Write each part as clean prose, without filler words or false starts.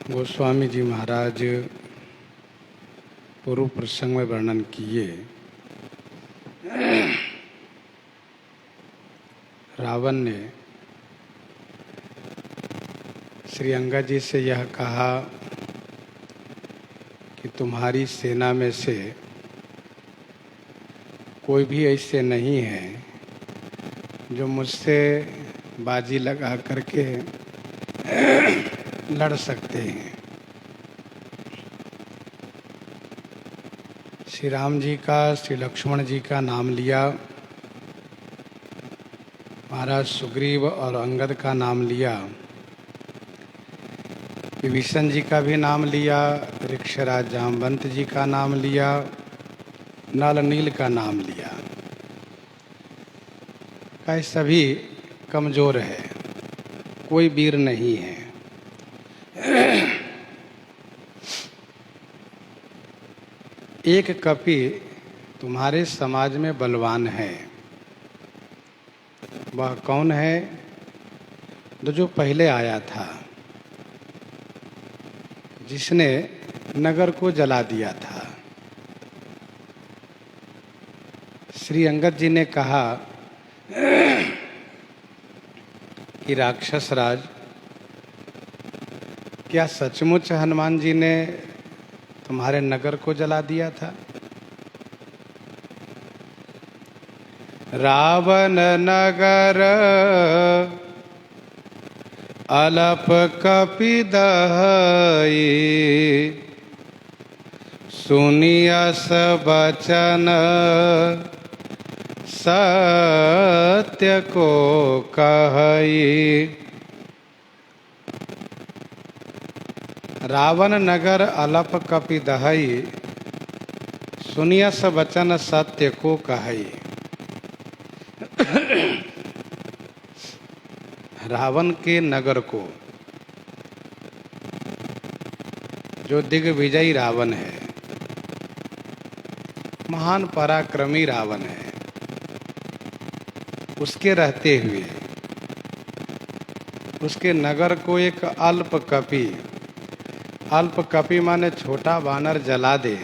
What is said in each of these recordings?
गोस्वामी जी महाराज पूर्व प्रसंग में वर्णन किए। रावण ने श्री अंगद जी से यह कहा कि तुम्हारी सेना में से कोई भी ऐसे नहीं है जो मुझसे बाजी लगा करके लड़ सकते हैं। श्री राम जी का, श्री लक्ष्मण जी का नाम लिया, महाराज सुग्रीव और अंगद का नाम लिया, विभीषण जी का भी नाम लिया, ऋक्षराज जामवंत जी का नाम लिया, नल नील का नाम लिया। कई सभी कमजोर है, कोई वीर नहीं है। एक कपि तुम्हारे समाज में बलवान है। वह कौन है? जो पहले आया था, जिसने नगर को जला दिया था। श्री अंगद जी ने कहा कि राक्षस राज, क्या सचमुच हनुमान जी ने तुम्हारे नगर को जला दिया था? रावण नगर अलप कपि दहई, सुनियस बचन सत्य को कहई। रावण नगर अलप कपि दहई, सुनियस वचन सत्य को कहई। रावण के नगर को, जो दिग्विजयी रावण है, महान पराक्रमी रावण है, उसके रहते हुए उसके नगर को एक अल्प कपि, अल्प कपि माने छोटा वानर जला दे,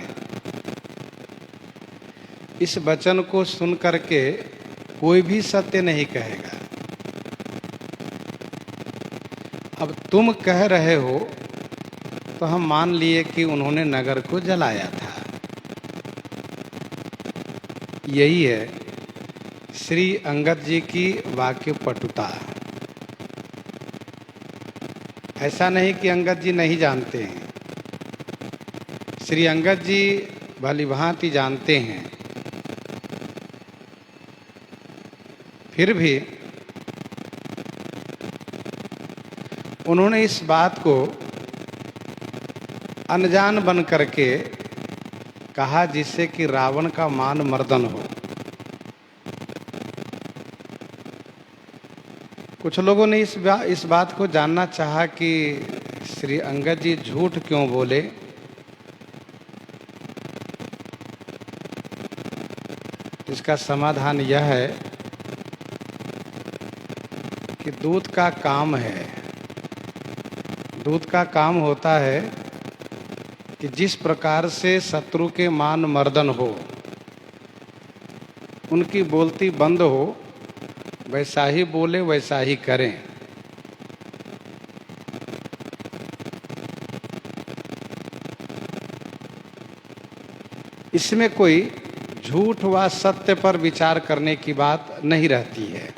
इस वचन को सुन करके कोई भी सत्य नहीं कहेगा। अब तुम कह रहे हो तो हम मान लिए कि उन्होंने नगर को जलाया था। यही है श्री अंगद जी की वाक्य पटुता। ऐसा नहीं कि अंगद जी नहीं जानते हैं, श्री अंगद जी भलीभांति जानते हैं। फिर भी उन्होंने इस बात को अनजान बन करके कहा जिससे कि रावण का मान मर्दन हो। कुछ लोगों ने इस बात को जानना चाहा कि श्री अंगद जी झूठ क्यों बोले। इसका समाधान यह है कि दूत का काम है, दूत का काम होता है कि जिस प्रकार से शत्रु के मान मर्दन हो, उनकी बोलती बंद हो, वैसा ही बोले, वैसा ही करें। इसमें कोई झूठ व सत्य पर विचार करने की बात नहीं रहती है।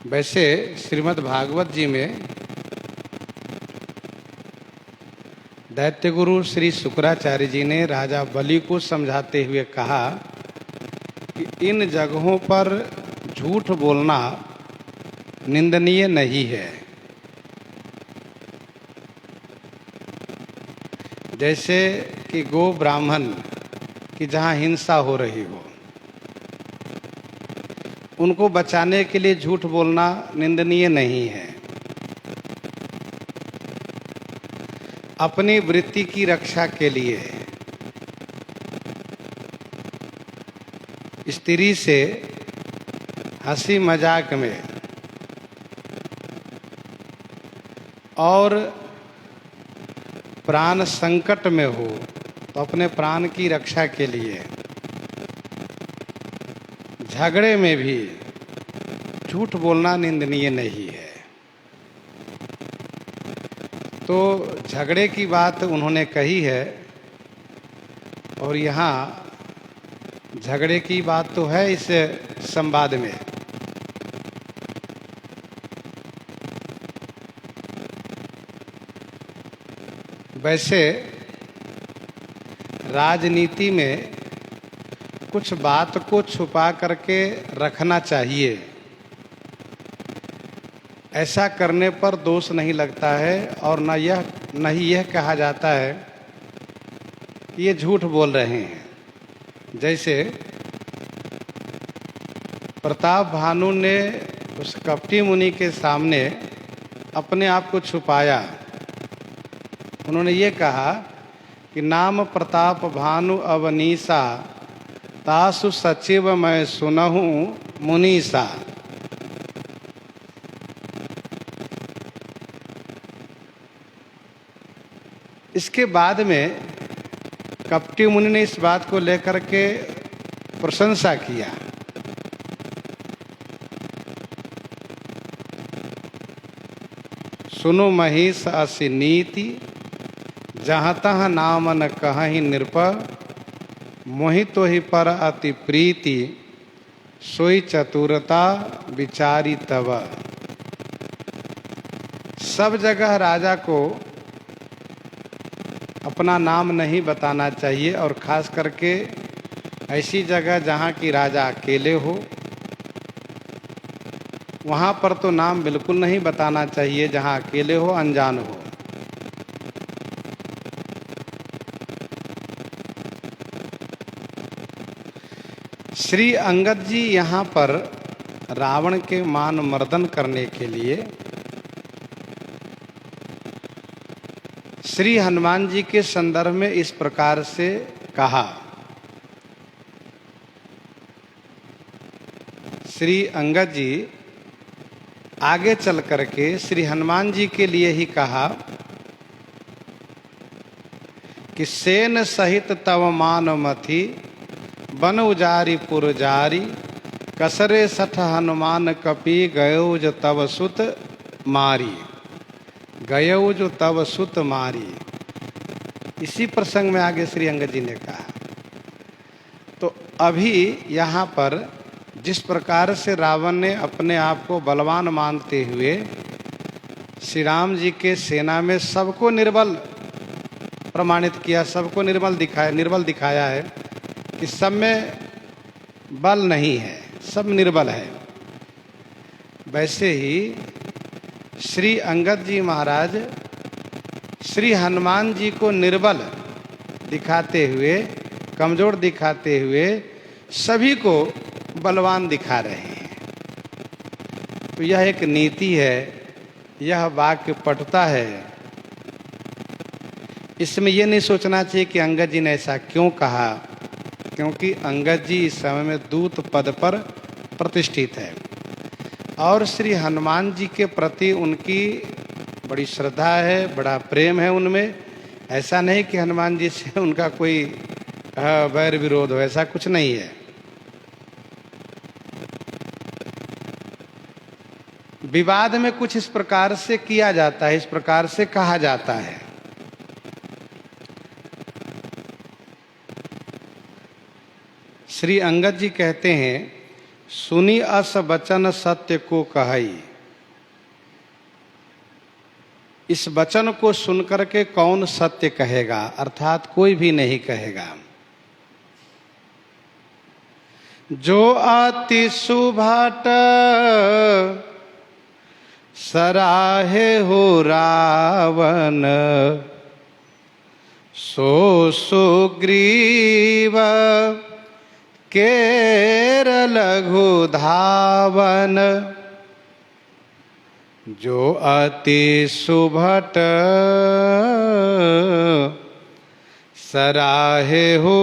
वैसे श्रीमद् भागवत जी में दैत्य गुरु श्री शुक्राचार्य जी ने राजा बलि को समझाते हुए कहा कि इन जगहों पर झूठ बोलना निंदनीय नहीं है। जैसे कि गो ब्राह्मण की जहाँ हिंसा हो रही हो, उनको बचाने के लिए झूठ बोलना निंदनीय नहीं है। अपनी वृत्ति की रक्षा के लिए स्त्री से हंसी मजाक में और प्राण संकट में हो तो अपने प्राण की रक्षा के लिए झगड़े में भी झूठ बोलना निंदनीय नहीं है। तो झगड़े की बात उन्होंने कही है, और यहाँ झगड़े की बात तो है इस संवाद में। वैसे राजनीति में कुछ बात को छुपा करके रखना चाहिए। ऐसा करने पर दोष नहीं लगता है, और न ही यह कहा जाता है कि ये झूठ बोल रहे हैं। जैसे प्रताप भानु ने उस कपटी मुनि के सामने अपने आप को छुपाया। उन्होंने ये कहा कि नाम प्रताप भानु अवनीसा, तासु सचिव मैं सुनहूं मुनीसा। इसके बाद में कपटी मुनि ने इस बात को लेकर के प्रशंसा किया। सुनो महिष असि नीति, जहाँ तहाँ नाम न कहीं नृप, मोहितो ही पर अति प्रीति, सोई चतुरता विचारी तव। सब जगह राजा को अपना नाम नहीं बताना चाहिए, और खास करके ऐसी जगह जहाँ की राजा अकेले हो, वहाँ पर तो नाम बिल्कुल नहीं बताना चाहिए, जहाँ अकेले हो, अनजान हो। श्री अंगद जी यहाँ पर रावण के मान मर्दन करने के लिए श्री हनुमान जी के संदर्भ में इस प्रकार से कहा। श्री अंगद जी आगे चल करके श्री हनुमान जी के लिए ही कहा कि सेन सहित तव मान मथि, बन उजारी पुर जारी, कसरे सठ हनुमान कपि, गयो जो तव सुत मारी। गयो जो तव सुत मारी, इसी प्रसंग में आगे श्री अंगद जी ने कहा। तो अभी यहाँ पर जिस प्रकार से रावण ने अपने आप को बलवान मानते हुए श्री राम जी के सेना में सबको निर्बल प्रमाणित किया, सबको निर्बल दिखाया है कि सब में बल नहीं है, सब निर्बल है। वैसे ही श्री अंगद जी महाराज श्री हनुमान जी को निर्बल दिखाते हुए, कमजोर दिखाते हुए सभी को बलवान दिखा रहे हैं। तो यह एक नीति है, यह वाक्य पटता है। इसमें यह नहीं सोचना चाहिए कि अंगद जी ने ऐसा क्यों कहा, क्योंकि अंगद जी इस समय में दूत पद पर प्रतिष्ठित है, और श्री हनुमान जी के प्रति उनकी बड़ी श्रद्धा है, बड़ा प्रेम है उनमें। ऐसा नहीं कि हनुमान जी से उनका कोई वैर विरोध हो, ऐसा कुछ नहीं है। विवाद में कुछ इस प्रकार से किया जाता है, इस प्रकार से कहा जाता है। श्री अंगद जी कहते हैं, सुनी अस वचन सत्य को कहई। इस वचन को सुनकर के कौन सत्य कहेगा, अर्थात कोई भी नहीं कहेगा। जो अति सुभाट सराहे हो रावण, सो सुग्रीव केर लघु धावन। जो अति सुभट सराहे हो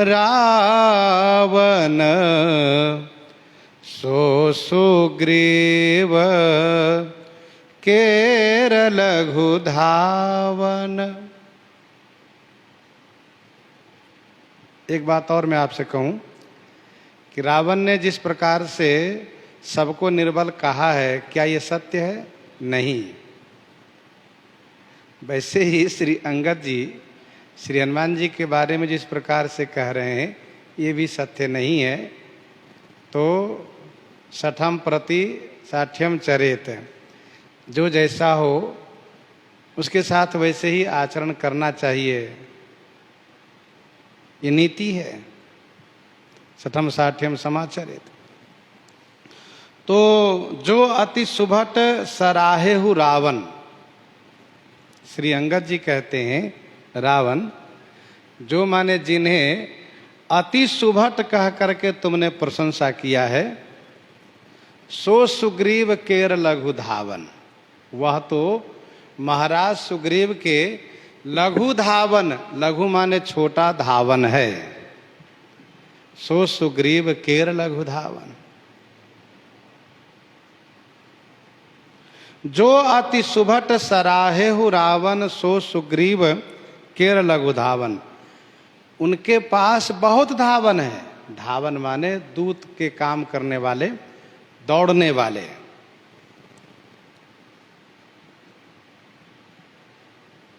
रावण, सो सुग्रीव केर लघु धावन। एक बात और मैं आपसे कहूं कि रावण ने जिस प्रकार से सबको निर्बल कहा है, क्या ये सत्य है? नहीं। वैसे ही श्री अंगद जी श्री हनुमान जी के बारे में जिस प्रकार से कह रहे हैं, ये भी सत्य नहीं है। तो सठम प्रति साठ्यम चरेत, जो जैसा हो उसके साथ वैसे ही आचरण करना चाहिए, ये नीति है। सठम साठ्यम समाचरित। तो जो अति सुभट सराहेहु रावण, श्री अंगद जी कहते हैं रावण, जो माने जिन्हें अति सुभट कह करके तुमने प्रशंसा किया है, सो सुग्रीव केर लघु धावन, वह तो महाराज सुग्रीव के लघु धावन, लघु माने छोटा धावन है। सो सुग्रीव केर लघु धावन। जो अति सुभट सराहेहु रावण, सो सुग्रीव केर लघु धावन। उनके पास बहुत धावन है। धावन माने दूत के काम करने वाले, दौड़ने वाले।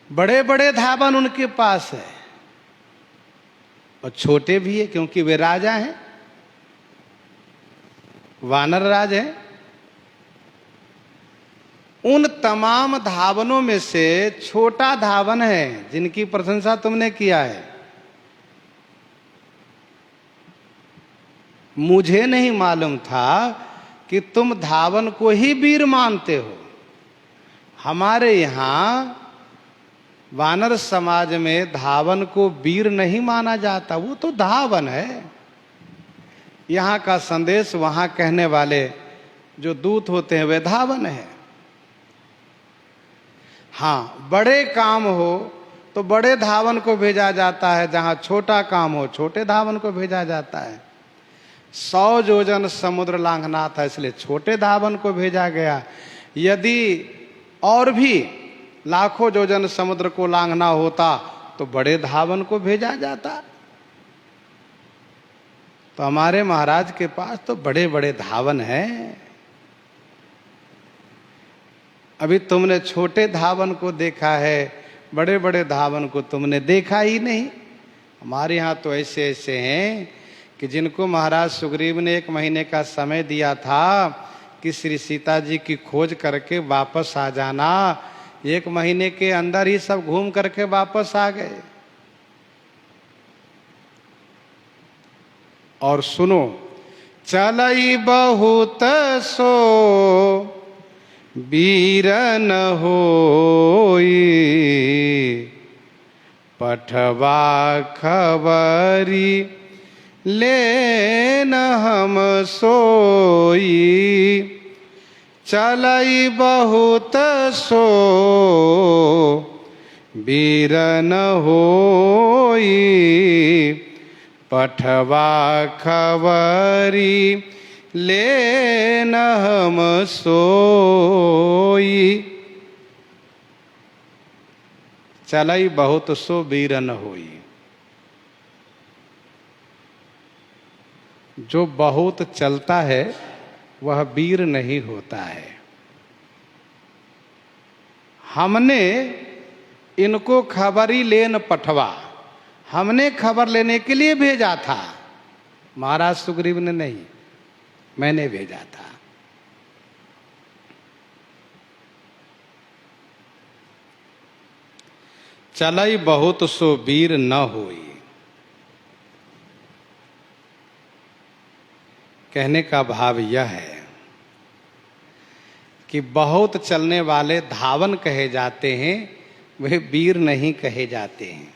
बड़े बड़े धावन उनके पास है, और छोटे भी है, क्योंकि वे राजा हैं, वानर राज हैं। उन तमाम धावनों में से छोटा धावन है जिनकी प्रशंसा तुमने किया है। मुझे नहीं मालूम था कि तुम धावन को ही वीर मानते हो। हमारे यहां वानर समाज में धावन को वीर नहीं माना जाता, वो तो धावन है। यहाँ का संदेश वहां कहने वाले जो दूत होते हैं वे धावन है। हाँ, बड़े काम हो तो बड़े धावन को भेजा जाता है, जहां छोटा काम हो छोटे धावन को भेजा जाता है। 100 योजन समुद्र लांघना था, इसलिए छोटे धावन को भेजा गया। यदि और भी लाखों योजन समुद्र को लांघना होता तो बड़े धावन को भेजा जाता। तो हमारे महाराज के पास तो बड़े बड़े धावन हैं। अभी तुमने छोटे धावन को देखा है, बड़े बड़े धावन को तुमने देखा ही नहीं। हमारे यहाँ तो ऐसे ऐसे हैं कि जिनको महाराज सुग्रीव ने 1 महीने का समय दिया था कि श्री सीता जी की खोज करके वापस आ जाना, 1 महीने के अंदर ही सब घूम करके वापस आ गए। और सुनो, चलई बहुत सो वीर न होई, पठवा खबरी ले न हम सोई। चलई बहुत सो वीर न होई, पठवा खबरी ले न हम सोई। चलई बहुत सो वीर न होई। जो बहुत चलता है वह वीर नहीं होता है। हमने इनको खबरी लेन पठवा, हमने खबर लेने के लिए भेजा था, महाराज सुग्रीव ने नहीं, मैंने भेजा था। चलई बहुत सो वीर न होई। कहने का भाव यह है कि बहुत चलने वाले धावन कहे जाते हैं, वे वीर नहीं कहे जाते हैं।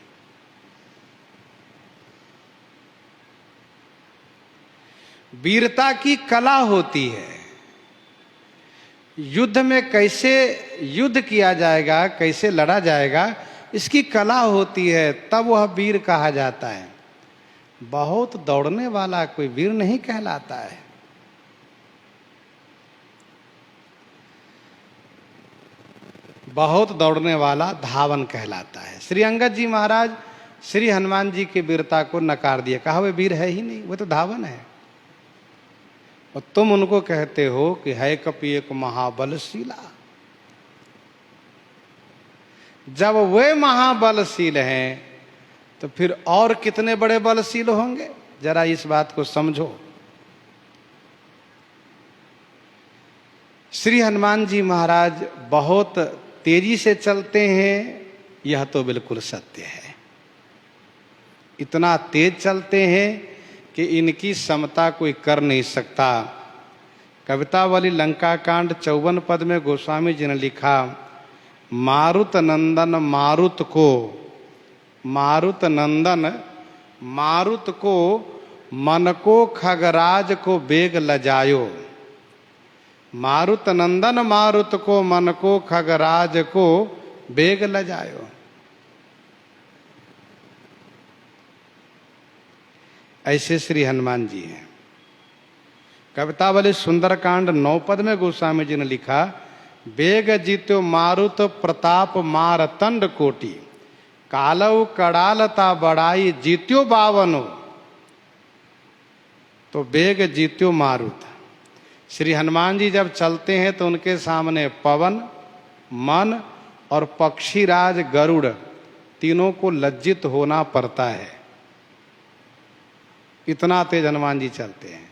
वीरता की कला होती है। युद्ध में कैसे युद्ध किया जाएगा, कैसे लड़ा जाएगा, इसकी कला होती है, तब वह वीर कहा जाता है। बहुत दौड़ने वाला कोई वीर नहीं कहलाता है। बहुत दौड़ने वाला धावन कहलाता है। श्री अंगद जी महाराज श्री हनुमान जी की वीरता को नकार दिया, कहा वे वीर है ही नहीं, वो तो धावन है। और तुम उनको कहते हो कि है कपि एक महाबलशीला। जब वे महाबलशील हैं तो फिर और कितने बड़े बलशील होंगे, जरा इस बात को समझो। श्री हनुमान जी महाराज बहुत तेजी से चलते हैं, यह तो बिल्कुल सत्य है। इतना तेज चलते हैं कि इनकी समता कोई कर नहीं सकता। कविता वाली लंका कांड 54 पद में गोस्वामी जी ने लिखा, मारुत नंदन मारुत को, मारुत नंदन मारुत को मन को खगराज को बेग लजायो। मारुत नंदन मारुत को मन को खगराज को बेग लजायो। ऐसे श्री हनुमान जी हैं। कविता वाले सुंदरकांड 9 पद में गोस्वामी जी ने लिखा, बेग जीत्यो मारुत प्रताप मार तंड कोटि, कालव कड़ालता बड़ाई जीत्यो बावनो। तो बेग जीत्यो मारुत। श्री हनुमान जी जब चलते हैं तो उनके सामने पवन, मन और पक्षीराज गरुड़ तीनों को लज्जित होना पड़ता है। इतना तेज हनुमान जी चलते हैं।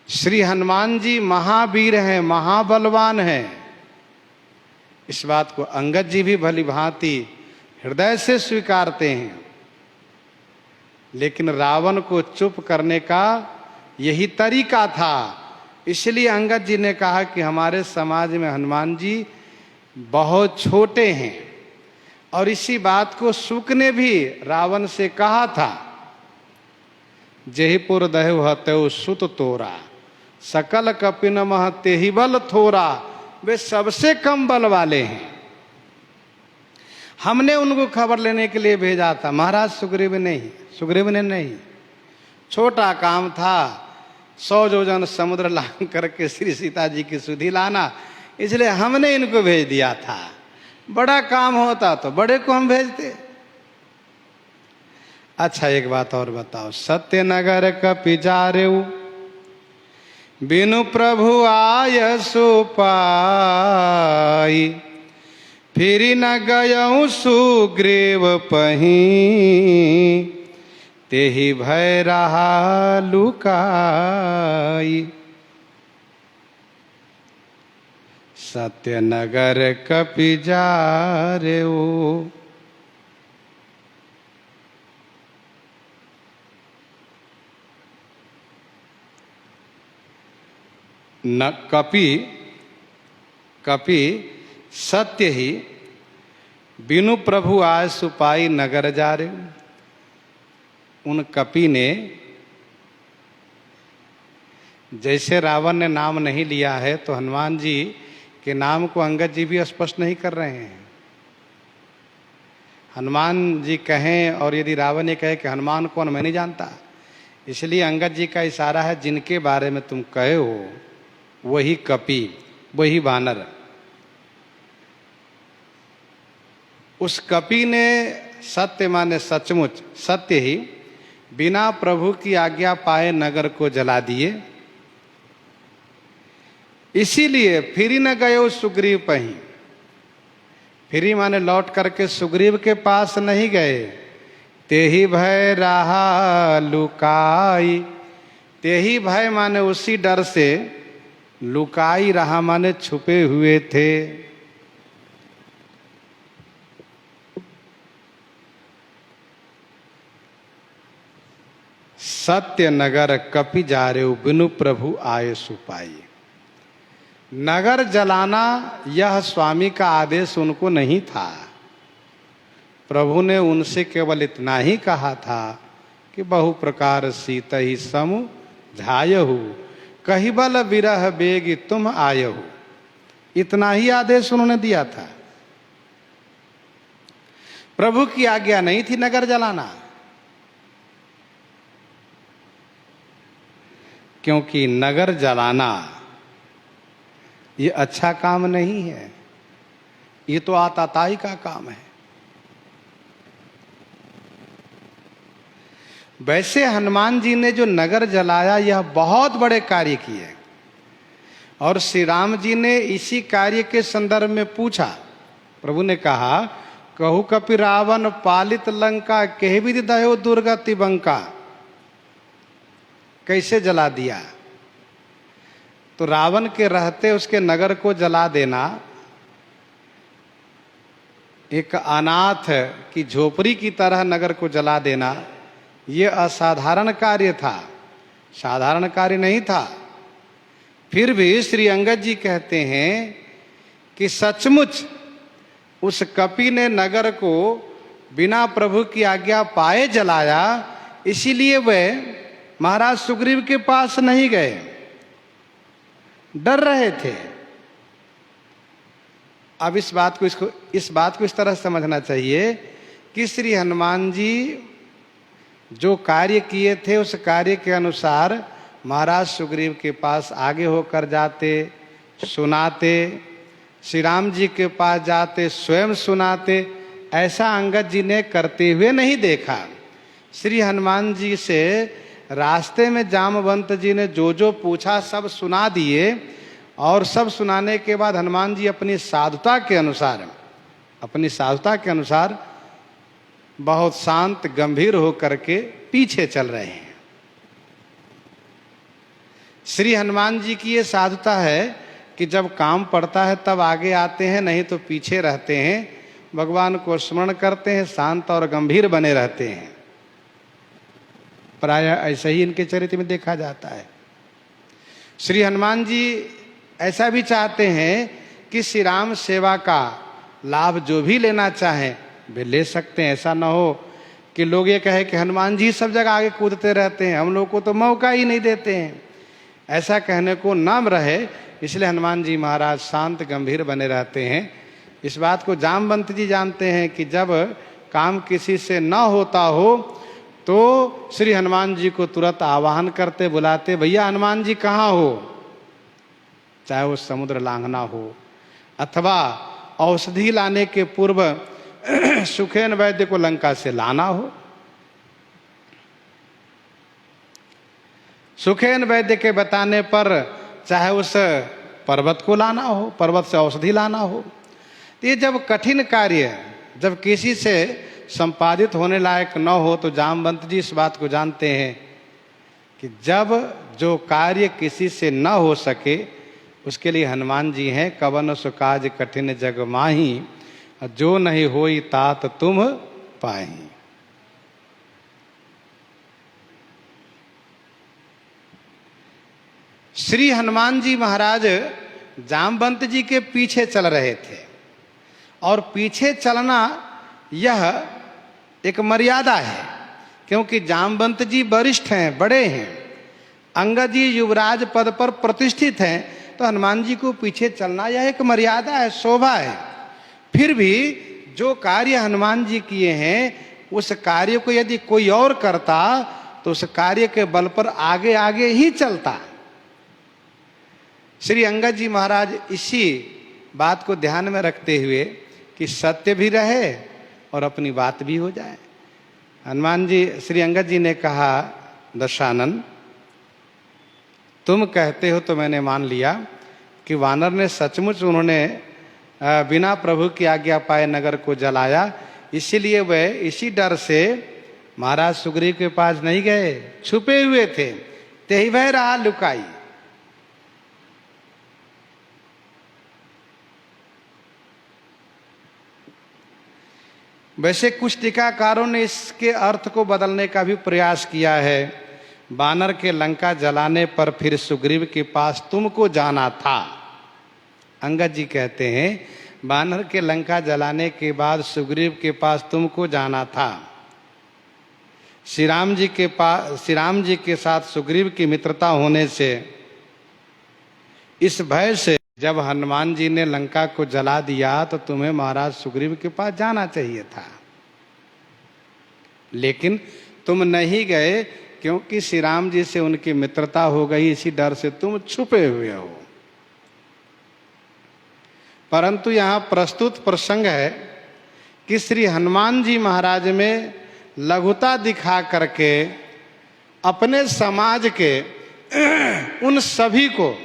श्री हनुमान जी महावीर हैं, महाबलवान हैं। इस बात को अंगद जी भी भली भांति हृदय से स्वीकारते हैं। लेकिन रावण को चुप करने का यही तरीका था। इसलिए अंगद जी ने कहा कि हमारे समाज में हनुमान जी बहुत छोटे हैं। और इसी बात को शुक ने भी रावण से कहा था, जेहिपुर दहु हत्यो सुत तोरा, सकल कपिन मह तेहि बल थोरा। वे सबसे कम बल वाले हैं। हमने उनको खबर लेने के लिए भेजा था, महाराज सुग्रीव ने नहीं। छोटा काम था, 100 योजन समुद्र लांग करके श्री सीता जी की सुधि लाना, इसलिए हमने इनको भेज दिया था। बड़ा काम होता तो बड़े को हम भेजते। अच्छा एक बात और बताओ, सत्य नगर कपि जारेउ, बिनु प्रभु आय सुपाई, फिरी न गयऊ सुग्रीव पही, तेहि भय रहा लुकाई। सत्य नगर कपि जारेउ। न कपि सत्य ही, बिनु प्रभु आय सुपाई नगर जारे। उन कपि ने, जैसे रावण ने नाम नहीं लिया है तो हनुमान जी के नाम को अंगद जी भी स्पष्ट नहीं कर रहे हैं। हनुमान जी कहें और यदि रावण ये कहे कि हनुमान कौन, मैं नहीं जानता, इसलिए अंगद जी का इशारा है, जिनके बारे में तुम कहे हो वही कपि, वही वानर। उस कपि ने सत्य माने सचमुच, सत्य ही बिना प्रभु की आज्ञा पाए नगर को जला दिए। इसीलिए फिरी न गयो सुग्रीव पही। फिरी माने लौट करके सुग्रीव के पास नहीं गए। तेहि भय रहा लुकाई। तेहि भय माने उसी डर से, लुकाई रहा माने छुपे हुए थे। सत्य नगर कपि जारेउ, बिनु प्रभु आए सुपाई। नगर जलाना यह स्वामी का आदेश उनको नहीं था। प्रभु ने उनसे केवल इतना ही कहा था कि बहु प्रकार सीतहि समु झायहु, कहिबल विरह बेगी तुम आयहु। इतना ही आदेश उन्होंने दिया था। प्रभु की आज्ञा नहीं थी नगर जलाना, क्योंकि नगर जलाना ये अच्छा काम नहीं है, ये तो आताताई का काम है। वैसे हनुमान जी ने जो नगर जलाया यह बहुत बड़े कार्य किए, और श्री राम जी ने इसी कार्य के संदर्भ में पूछा। प्रभु ने कहा, कहु कपि रावण पालित लंका, केह विधि दयो दुर्गति बंका। कैसे जला दिया? तो रावण के रहते उसके नगर को जला देना, एक अनाथ की झोपड़ी की तरह नगर को जला देना, ये असाधारण कार्य था, साधारण कार्य नहीं था। फिर भी श्री अंगद जी कहते हैं कि सचमुच उस कपि ने नगर को बिना प्रभु की आज्ञा पाए जलाया, इसीलिए वह महाराज सुग्रीव के पास नहीं गए, डर रहे थे। अब इस बात को इस तरह समझना चाहिए कि श्री हनुमान जी जो कार्य किए थे उस कार्य के अनुसार महाराज सुग्रीव के पास आगे होकर जाते, सुनाते, श्री राम जी के पास जाते, स्वयं सुनाते। ऐसा अंगद जी ने करते हुए नहीं देखा। श्री हनुमान जी से रास्ते में जामवंत जी ने जो जो पूछा सब सुना दिए, और सब सुनाने के बाद हनुमान जी अपनी साधुता के अनुसार बहुत शांत गंभीर होकर के पीछे चल रहे हैं। श्री हनुमान जी की ये साधुता है कि जब काम पड़ता है तब आगे आते हैं, नहीं तो पीछे रहते हैं, भगवान को स्मरण करते हैं, शांत और गंभीर बने रहते हैं। प्रायः ऐसा ही इनके चरित्र में देखा जाता है। श्री हनुमान जी ऐसा भी चाहते हैं कि श्री राम सेवा का लाभ जो भी लेना चाहें वे ले सकते हैं। ऐसा ना हो कि लोग ये कहे कि हनुमान जी सब जगह आगे कूदते रहते हैं, हम लोग को तो मौका ही नहीं देते हैं। ऐसा कहने को नाम रहे, इसलिए हनुमान जी महाराज शांत गंभीर बने रहते हैं। इस बात को जामवंत जी जानते हैं कि जब काम किसी से न होता हो तो श्री हनुमान जी को तुरंत आवाहन करते, बुलाते, भैया हनुमान जी कहाँ हो? चाहे वो समुद्र लांघना हो अथवा औषधि लाने के पूर्व सुखेन वैद्य को लंका से लाना हो। सुखेन वैद्य के बताने पर चाहे उस पर्वत को लाना हो, पर्वत से औषधि लाना हो। तो ये जब कठिन कार्य जब किसी से संपादित होने लायक न हो तो जामवंत जी इस बात को जानते हैं कि जब जो कार्य किसी से न हो सके उसके लिए हनुमान जी हैं। कवन सु काज कठिन जग माही, जो नहीं होई तात तुम पाही। श्री हनुमान जी महाराज जामवंत जी के पीछे चल रहे थे, और पीछे चलना यह एक मर्यादा है, क्योंकि जामवंत जी वरिष्ठ हैं, बड़े हैं, अंगद जी युवराज पद पर प्रतिष्ठित हैं, तो हनुमान जी को पीछे चलना यह एक मर्यादा है, शोभा है। फिर भी जो कार्य हनुमान जी किए हैं उस कार्य को यदि कोई और करता तो उस कार्य के बल पर आगे आगे ही चलता। श्री अंगद जी महाराज इसी बात को ध्यान में रखते हुए कि सत्य भी रहे और अपनी बात भी हो जाए, हनुमान जी श्री अंगद जी ने कहा, दशानन तुम कहते हो तो मैंने मान लिया कि वानर ने सचमुच उन्होंने बिना प्रभु की आज्ञा पाए नगर को जलाया, इसीलिए वह इसी डर से महाराज सुग्रीव के पास नहीं गए, छुपे हुए थे, तेहि वह रहा लुकाई। वैसे कुछ टीकाकारों ने इसके अर्थ को बदलने का भी प्रयास किया है। बानर के लंका जलाने पर फिर सुग्रीव के पास तुमको जाना था। अंगद जी कहते हैं बानर के लंका जलाने के बाद सुग्रीव के पास तुमको जाना था। श्री राम जी के साथ सुग्रीव की मित्रता होने से, इस भय से जब हनुमान जी ने लंका को जला दिया तो तुम्हें महाराज सुग्रीव के पास जाना चाहिए था, लेकिन तुम नहीं गए क्योंकि श्री राम जी से उनकी मित्रता हो गई, इसी डर से तुम छुपे हुए हो। परंतु यहाँ प्रस्तुत प्रसंग है कि श्री हनुमान जी महाराज में लघुता दिखा करके अपने समाज के उन सभी को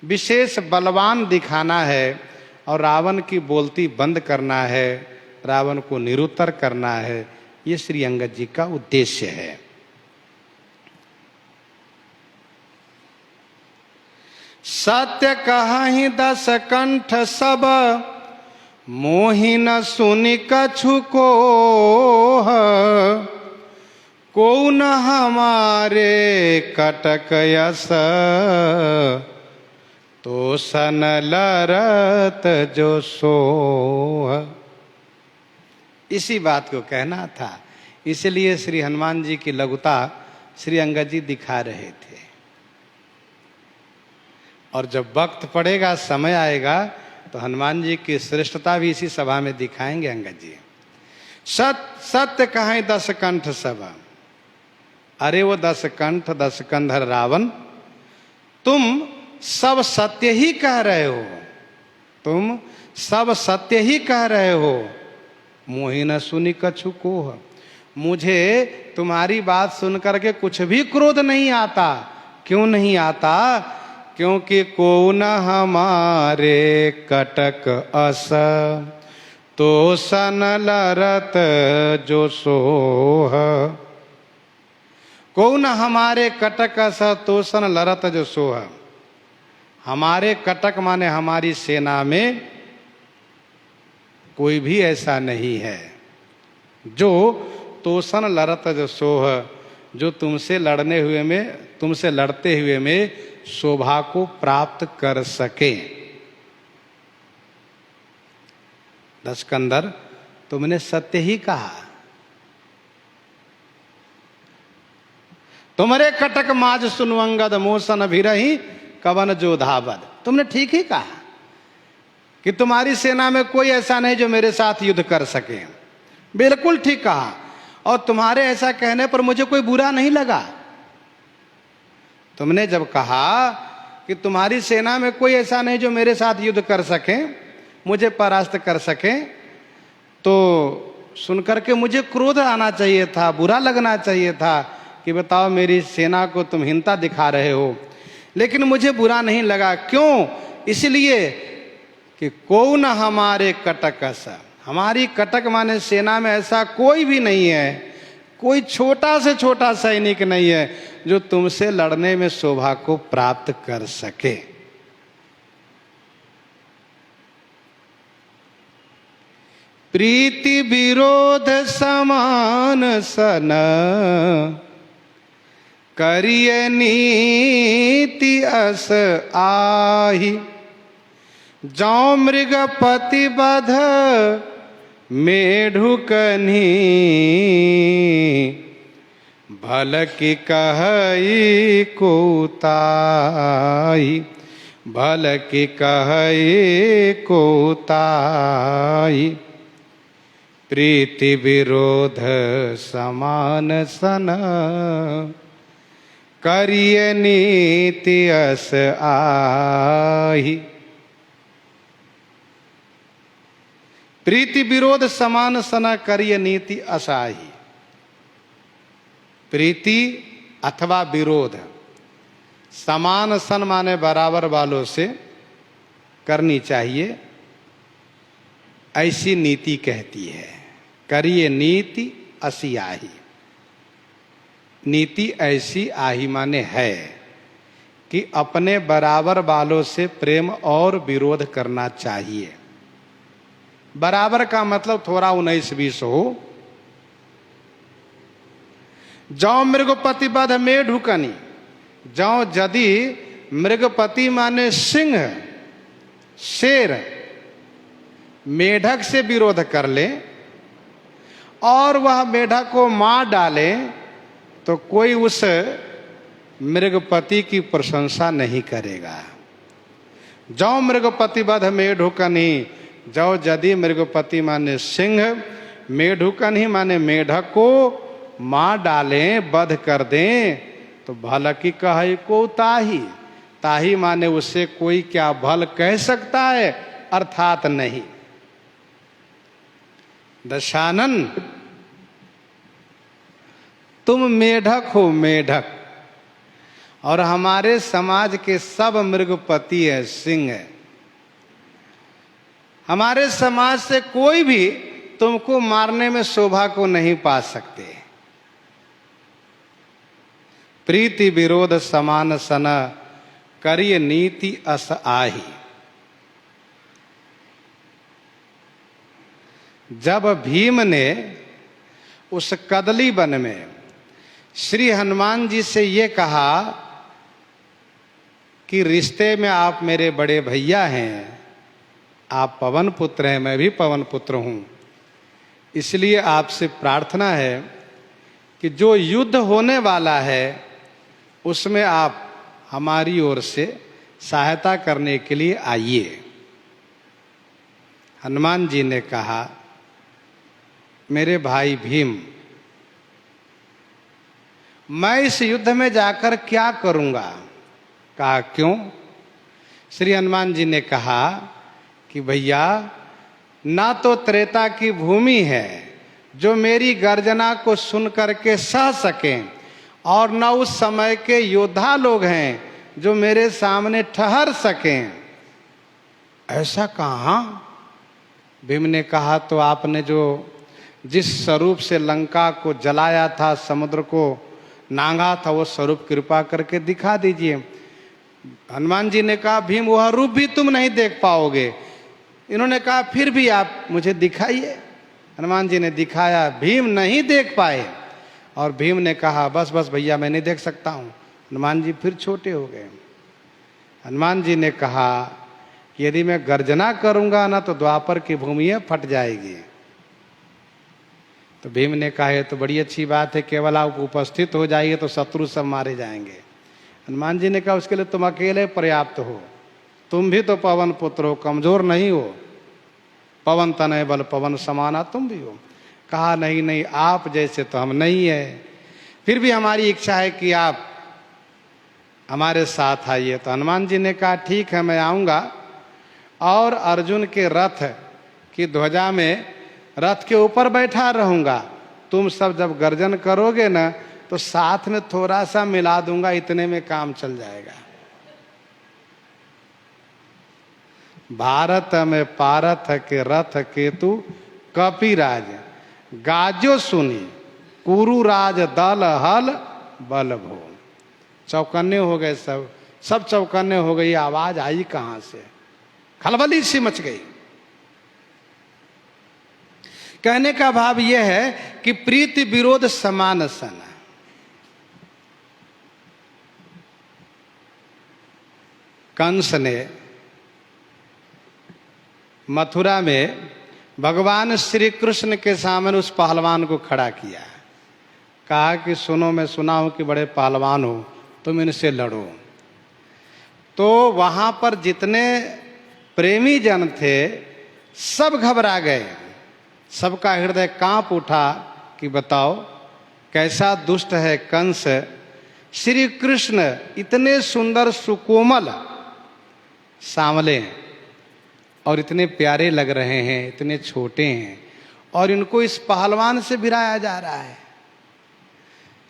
विशेष बलवान दिखाना है और रावण की बोलती बंद करना है, रावण को निरुत्तर करना है। ये श्री अंगद जी का उद्देश्य है। सत्य कहाहि 10 कंठ सब, मोहि न सुनि कछु कोह, को न हमारे कटक यस, तो सन लरत जो सोह। इसी बात को कहना था, इसलिए श्री हनुमान जी की लघुता श्री अंगद जी दिखा रहे थे। और जब वक्त पड़ेगा, समय आएगा, तो हनुमान जी की श्रेष्ठता भी इसी सभा में दिखाएंगे अंगद जी। सत्य कहां 10 कंठ सब। अरे वो 10 कंठ 10 कंधर रावण, तुम सब सत्य ही कह रहे हो, तुम सब सत्य ही कह रहे हो। मोहि न सुनि कछु कोह, मुझे तुम्हारी बात सुनकर के कुछ भी क्रोध नहीं आता। क्यों नहीं आता? क्योंकि को न हमारे कटक अस, तो सन लरत जो सोह। को न हमारे कटक अस, तो सन लरत जो सोह। हमारे कटक माने हमारी सेना में कोई भी ऐसा नहीं है जो तोसन लरत जो सोह, जो तुमसे लड़ते हुए में शोभा को प्राप्त कर सके। 10 कंधर, तुमने सत्य ही कहा। तुम्हारे कटक माज सुनवंगद, मोसन भिरहि कवन जो धावद। तुमने ठीक ही कहा कि तुम्हारी सेना में कोई ऐसा नहीं जो मेरे साथ युद्ध कर सके। बिल्कुल ठीक कहा। और तुम्हारे ऐसा कहने पर मुझे कोई बुरा नहीं लगा। तुमने जब कहा कि तुम्हारी सेना में कोई ऐसा नहीं जो मेरे साथ युद्ध कर सके, मुझे परास्त कर सके, तो सुनकर के मुझे क्रोध आना चाहिए था, बुरा लगना चाहिए था कि बताओ मेरी सेना को तुम हीनता दिखा रहे हो। लेकिन मुझे बुरा नहीं लगा। क्यों? इसलिए कि को न हमारे कटक सा, हमारी कटक माने सेना में ऐसा कोई भी नहीं है, कोई छोटा से छोटा सैनिक नहीं है जो तुमसे लड़ने में शोभा को प्राप्त कर सके। प्रीति विरोध समान सन, करिय नीति अस आही। जौ मृगपति बध मेढुकनी, भल की कहई को ताई, भल की कहई को ताई। प्रीति विरोध समान सन, करिय नीति अस आही। प्रीति विरोध समान सन, करिय नीति असाही। प्रीति अथवा विरोध समान सन माने बराबर वालों से करनी चाहिए, ऐसी नीति कहती है। करिए नीति असी आही। नीति ऐसी आही माने है कि अपने बराबर वालों से प्रेम और विरोध करना चाहिए। बराबर का मतलब थोड़ा 19-20 हो। जौ मृगपति बध मेढुकनी, जौ यदि मृगपति माने सिंह, शेर, मेढक से विरोध कर ले और वह मेढक को मार डाले, तो कोई उस मृगपति की प्रशंसा नहीं करेगा। जौ मृगपति बध मेढुकनी, जौ यदि मृगपति माने सिंह, मेढुकनी माने मेढक को मार डालें, वध कर दें, तो भल की कहे को ताही। ताही माने उससे कोई क्या भल कह सकता है, अर्थात नहीं। दशानन, तुम मेढक हो, मेढक, और हमारे समाज के सब मृगपति है, सिंह है। हमारे समाज से कोई भी तुमको मारने में शोभा को नहीं पा सकते। प्रीति विरोध समान सन, करिय नीति अस आही। जब भीम ने उस कदली वन में श्री हनुमान जी से ये कहा कि रिश्ते में आप मेरे बड़े भैया हैं, आप पवन पुत्र हैं, मैं भी पवन पुत्र हूं, इसलिए आपसे प्रार्थना है कि जो युद्ध होने वाला है उसमें आप हमारी ओर से सहायता करने के लिए आइए। हनुमान जी ने कहा, मेरे भाई भीम, मैं इस युद्ध में जाकर क्या करूंगा? कहा, क्यों? श्री हनुमान जी ने कहा कि भैया, ना तो त्रेता की भूमि है जो मेरी गर्जना को सुन करके सह सकें, और न उस समय के योद्धा लोग हैं जो मेरे सामने ठहर सकें। ऐसा कहाँ? भीम ने कहा, तो आपने जो जिस स्वरूप से लंका को जलाया था, समुद्र को नांगा था, वो स्वरूप कृपा करके दिखा दीजिए। हनुमान जी ने कहा, भीम, वह रूप भी तुम नहीं देख पाओगे। इन्होंने कहा, फिर भी आप मुझे दिखाइए। हनुमान जी ने दिखाया, भीम नहीं देख पाए। और भीम ने कहा, बस बस भैया, मैं नहीं देख सकता हूँ। हनुमान जी फिर छोटे हो गए। हनुमान जी ने कहा, यदि मैं गर्जना करूंगा ना तो द्वापर की भूमि फट जाएगी। तो भीम ने कहा, ये तो बड़ी अच्छी बात है, केवल आप उपस्थित हो जाइए तो शत्रु सब मारे जाएंगे। हनुमान जी ने कहा, उसके लिए तुम अकेले पर्याप्त हो, तुम भी तो पवन पुत्र हो, कमजोर नहीं हो। पवन तनय बल पवन समाना तुम भी हो। कहा, नहीं नहीं, आप जैसे तो हम नहीं है, फिर भी हमारी इच्छा है कि आप हमारे साथ आइए। तो हनुमान जी ने कहा, ठीक है, मैं आऊँगा, और अर्जुन के रथ की ध्वजा में रथ के ऊपर बैठा रहूँगा। तुम सब जब गर्जन करोगे ना तो साथ में थोड़ा सा मिला दूंगा, इतने में काम चल जाएगा। भारत में पारथ के रथ केतु कपिराज, गाजो सुनी कुरुराज दल हल बल भो। चौकन्ने हो गए, सब चौकन्ने हो गई। आवाज आई कहां से? खलबली सी मच गई। कहने का भाव यह है कि प्रीति विरोध समान सन। कंस ने मथुरा में भगवान श्री कृष्ण के सामने उस पहलवान को खड़ा किया, कहा कि सुनो, मैं सुना हूं कि बड़े पहलवान हो, तुम इनसे लड़ो। तो वहां पर जितने प्रेमी जन थे सब घबरा गए, सबका हृदय कांप उठा कि बताओ कैसा दुष्ट है कंस। श्री कृष्ण इतने सुंदर सुकोमल सांवले और इतने प्यारे लग रहे हैं, इतने छोटे हैं, और इनको इस पहलवान से भिड़ाया जा रहा है।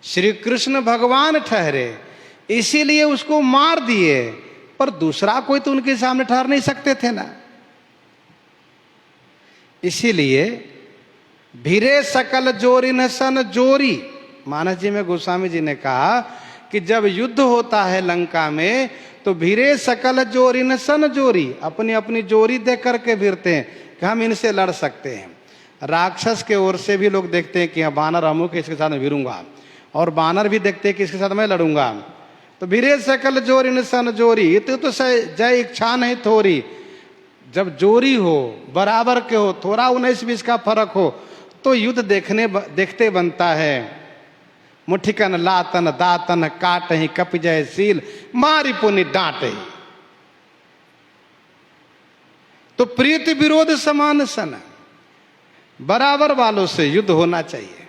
श्री कृष्ण भगवान ठहरे, इसीलिए उसको मार दिए, पर दूसरा कोई तो उनके सामने ठहर नहीं सकते थे ना। इसीलिए भिरे सकल जोरी न सन जोरी। मानस जी में गोस्वामी जी ने कहा कि जब युद्ध होता है लंका में तो भिरे सकल जोरी न सन जोरी, अपनी अपनी जोरी देख करके भिरते हैं कि हम इनसे लड़ सकते हैं। राक्षस के ओर से भी लोग देखते हैं कि हाँ बानर अमुक इसके साथ मैं भिरूंगा, और बानर भी देखते हैं कि इसके साथ मैं लड़ूंगा। तो भिरे सकल जोरी न सन जोरी, तो जय इच्छा नहीं थोरी। जब जोरी हो, बराबर के हो, थोड़ा 19-20 का फर्क हो तो युद्ध देखते बनता है। मुठिकन लातन दातन काट ही कप जय सील, मारी पुनि डांट ही। तो प्रीति विरोध समान सन, बराबर वालों से युद्ध होना चाहिए।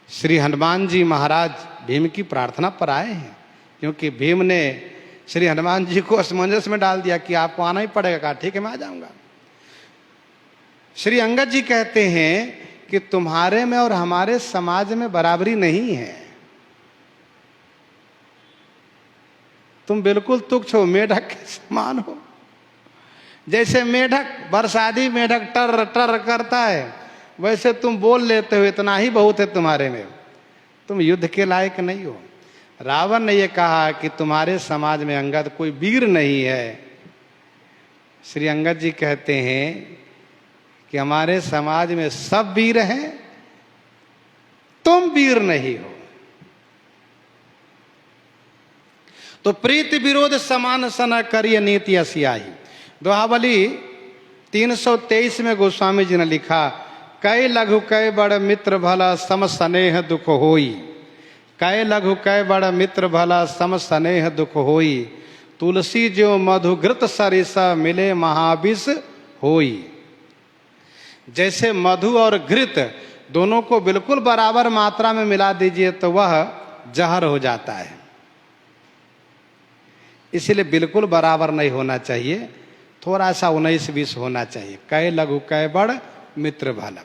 श्री हनुमान जी महाराज भीम की प्रार्थना पर आए हैं, क्योंकि भीम ने श्री हनुमान जी को असमंजस में डाल दिया कि आपको आना ही पड़ेगा। कहा ठीक है मैं आ जाऊंगा। श्री अंगद जी कहते हैं कि तुम्हारे में और हमारे समाज में बराबरी नहीं है। तुम बिल्कुल तुच्छ हो, मेढक के समान हो। जैसे मेढक, बरसाती मेढक टर टर करता है, वैसे तुम बोल लेते हो, इतना ही बहुत है तुम्हारे में, तुम युद्ध के लायक नहीं हो। रावण ने यह कहा कि तुम्हारे समाज में अंगद कोई वीर नहीं है। श्री अंगद जी कहते हैं कि हमारे समाज में सब वीर हैं, तुम वीर नहीं हो। तो प्रीति विरोध समान सन करिय नीति असियाही। दोहावली 323 में गोस्वामी जी ने लिखा, कै लघु कै बड़ मित्र भला सम स्नेह दुख होई। कै लघु कै बड़ मित्र भला सम स्नेह दुख होई। तुलसी जो मधु घृत सरिसा मिले महाविष होई। जैसे मधु और घृत दोनों को बिल्कुल बराबर मात्रा में मिला दीजिए तो वह जहर हो जाता है। इसलिए बिल्कुल बराबर नहीं होना चाहिए, थोड़ा सा 19-20 होना चाहिए। कै लघु कै बड़ मित्र भला,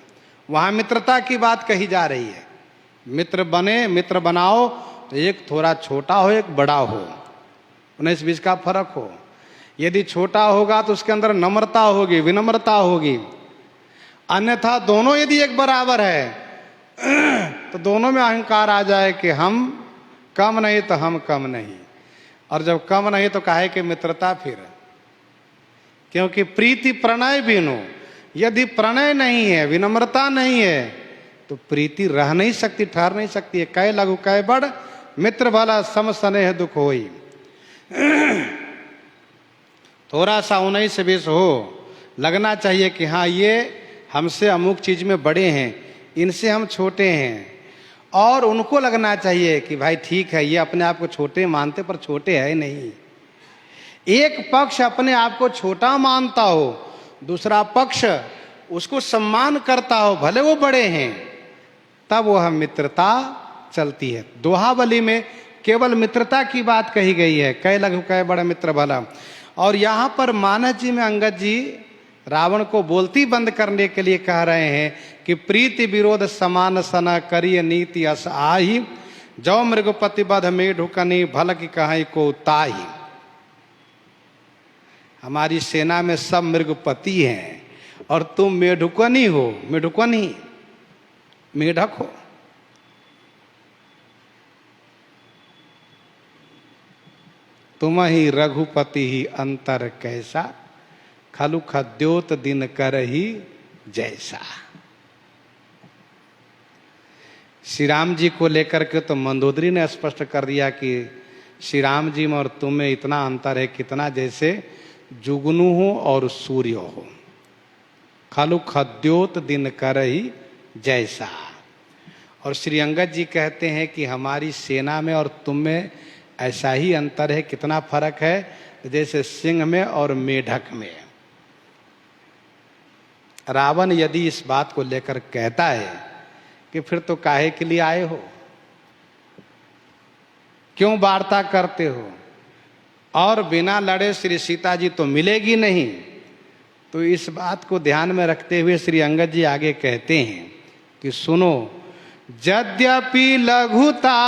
वहां मित्रता की बात कही जा रही है। मित्र बने, मित्र बनाओ तो एक थोड़ा छोटा हो, एक बड़ा हो, 19-20 का फर्क हो। यदि छोटा होगा तो उसके अंदर नम्रता होगी, विनम्रता होगी। अन्यथा दोनों यदि एक बराबर है तो दोनों में अहंकार आ जाए कि हम कम नहीं तो हम कम नहीं, और जब कम नहीं तो काहे कि मित्रता फिर। क्योंकि प्रीति प्रणय बिनु, यदि प्रणय नहीं है, विनम्रता नहीं है, तो प्रीति रह नहीं सकती, ठहर नहीं सकती है। कै लघु कै बड़ मित्र भला सम स्नेह दुख होई। थोड़ा सा 19-20 हो, लगना चाहिए कि हाँ ये हमसे अमुक चीज में बड़े हैं, इनसे हम छोटे हैं। और उनको लगना चाहिए कि भाई ठीक है, ये अपने आप को छोटे मानते पर छोटे है नहीं। एक पक्ष अपने आप को छोटा मानता हो, दूसरा पक्ष उसको सम्मान करता हो, भले वो बड़े हैं, तब वह मित्रता चलती है। दोहावली में केवल मित्रता की बात कही गई है, कै लघु कै बड़ मित्र भला। और यहाँ पर मानस जी में अंगद जी रावण को बोलती बंद करने के लिए कह रहे हैं कि प्रीति विरोध समान सना करिय नीति अस आही। जौ मृगपति बध में ढुकनी भल की कहाई को ताही। हमारी सेना में सब मृगपति हैं और तुम मेढुकनी हो, मेढुकनी मेढक हो। तुम ही रघुपति ही अंतर कैसा, खलु खद्योत दिन कर ही जैसा। श्री राम जी को लेकर के तो मंदोदरी ने स्पष्ट कर दिया कि श्री राम जी में और तुम में इतना अंतर है, कितना जैसे जुगनू हो और सूर्य हो। खलु खद्योत दिन कर ही जैसा। और श्री अंगद जी कहते हैं कि हमारी सेना में और तुम में ऐसा ही अंतर है, कितना फर्क है, जैसे सिंह में और मेढक में। रावण यदि इस बात को लेकर कहता है कि फिर तो काहे के लिए आए हो, क्यों वार्ता करते हो, और बिना लड़े श्री सीता जी तो मिलेगी नहीं, तो इस बात को ध्यान में रखते हुए श्री अंगद जी आगे कहते हैं कि सुनो, यद्यपि लघुता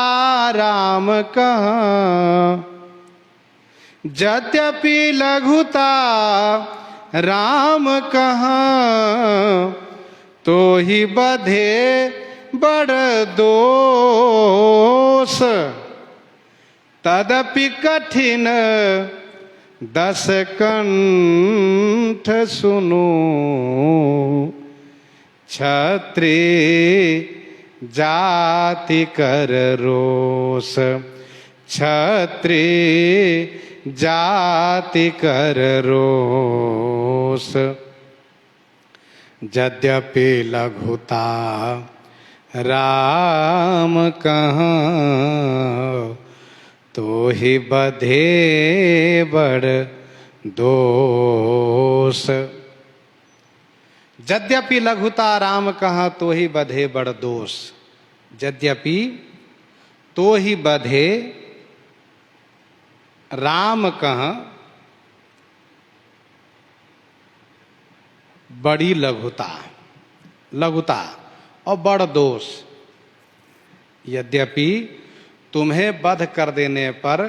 राम कहा, यद्यपि लघुता राम कहा, तो ही बधे बड़ दोष। तदपि कठिन 10 कंठ सुनो, क्षत्रिय जाति कर रोष। क्षत्रिय जाति कर रोष। यद्यपि लघुता राम कहाँ, तो ही बधे बड़ दोष। यद्यपि लघुता राम कहाँ, तो ही बधे बड़ दोष। यद्यपि तो ही बधे राम कह बड़ी लघुता, लघुता और बड़ दोष। यद्यपि तुम्हें वध कर देने पर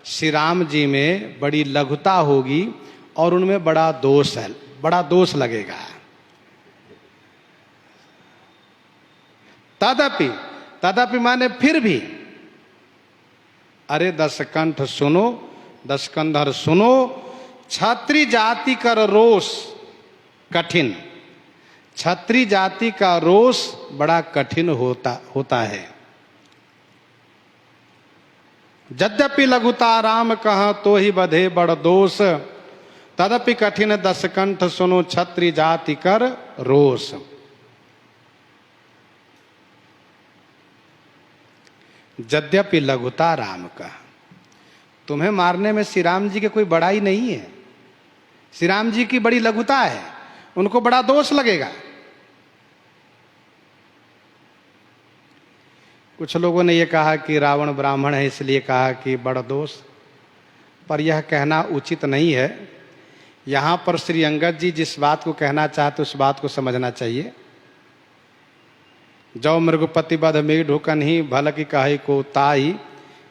श्री राम जी में बड़ी लघुता होगी और उनमें बड़ा दोष है, बड़ा दोष लगेगा। तदपि, तदपि माने फिर भी, अरे दशकंठ सुनो, दशकंधर सुनो, क्षत्रिय जाति कर रोष कठिन। क्षत्रिय जाति का रोष बड़ा कठिन होता है। यद्यपि लघुता राम कह तो ही बधे बड़ दोष, तदपि कठिन दशकंठ सुनो क्षत्रिय जाति कर रोष। यद्यपि लघुता राम का, तुम्हें मारने में श्री राम जी के कोई बड़ाई नहीं है। श्री राम जी की बड़ी लघुता है, उनको बड़ा दोष लगेगा। कुछ लोगों ने यह कहा कि रावण ब्राह्मण है इसलिए कहा कि बड़ा दोष, पर यह कहना उचित नहीं है। यहां पर श्री अंगद जी जिस बात को कहना चाहते उस बात को समझना चाहिए। जो मृगपति बध में ढुकन ही भल की कही को ताई,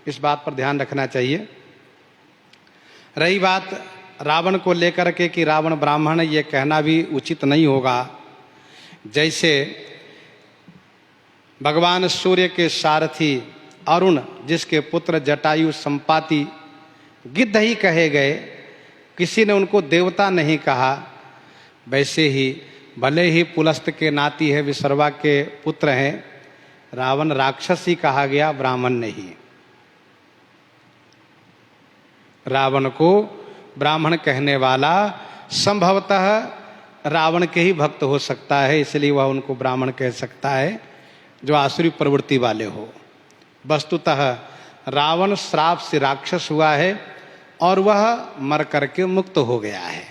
इस बात पर ध्यान रखना चाहिए। रही बात रावण को लेकर के कि रावण ब्राह्मण है, ये कहना भी उचित नहीं होगा। जैसे भगवान सूर्य के सारथी अरुण, जिसके पुत्र जटायु संपाति गिद्ध ही कहे गए, किसी ने उनको देवता नहीं कहा। वैसे ही भले ही पुलस्त के नाती है, विसर्वा के पुत्र हैं, रावण राक्षस ही कहा गया, ब्राह्मण नहीं। रावण को ब्राह्मण कहने वाला संभवतः रावण के ही भक्त हो सकता है, इसलिए वह उनको ब्राह्मण कह सकता है जो आसुरी प्रवृत्ति वाले हो। वस्तुतः रावण श्राप से राक्षस हुआ है और वह मर करके मुक्त हो गया है।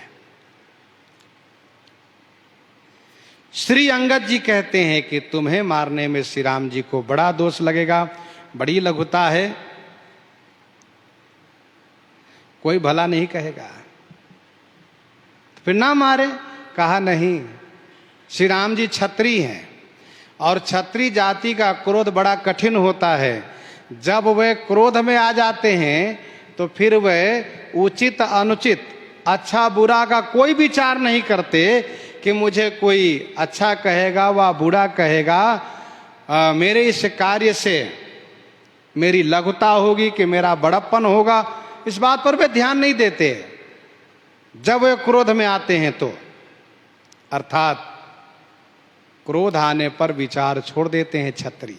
श्री अंगद जी कहते हैं कि तुम्हें मारने में श्री राम जी को बड़ा दोष लगेगा, बड़ी लघुता है, कोई भला नहीं कहेगा, फिर ना मारे। कहा नहीं, श्री राम जी क्षत्रिय हैं और क्षत्रिय जाति का क्रोध बड़ा कठिन होता है। जब वे क्रोध में आ जाते हैं तो फिर वे उचित अनुचित, अच्छा बुरा का कोई विचार नहीं करते कि मुझे कोई अच्छा कहेगा व बुरा कहेगा, मेरे इस कार्य से मेरी लघुता होगी कि मेरा बड़प्पन होगा, इस बात पर वे ध्यान नहीं देते जब वे क्रोध में आते हैं तो। अर्थात क्रोध आने पर विचार छोड़ देते हैं क्षत्रिय।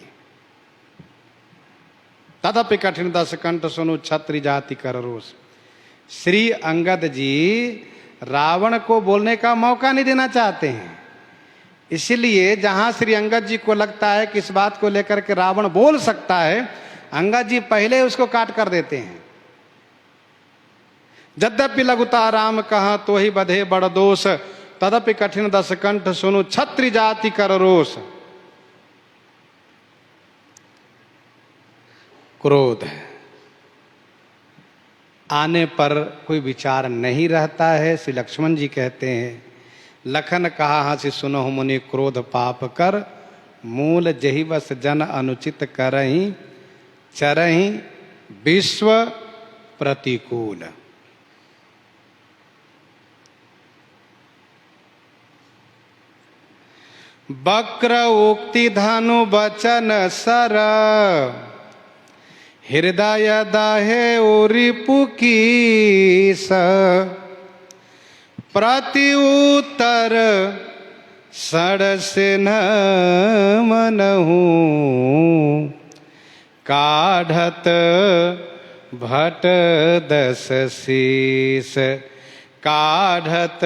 तदपि कठिन दशकंठ सुनो क्षत्रिय जाति कर रोष। श्री अंगद जी रावण को बोलने का मौका नहीं देना चाहते हैं, इसलिए जहां श्री अंगद जी को लगता है कि इस बात को लेकर के रावण बोल सकता है, अंगद जी पहले उसको काट कर देते हैं। यद्यपि लघुता राम कहा तो ही बधे बड़ दोष, तदपि कठिन दशकंठ सुनो क्षत्रिय जाति कर रोष। क्रोध आने पर कोई विचार नहीं रहता है। श्री लक्ष्मण जी कहते हैं, लखन कहा हंसी सुनो मुनि क्रोध पाप कर, मूल जही बस जन अनुचित करही, चरही विश्व प्रतिकूल। वक्र उक्ति धनु बचन सर, हृदय दाहे रिपु कीस, प्रति उत्तर सड़स न मनहु, काढ़त भट दस शीस, काढ़त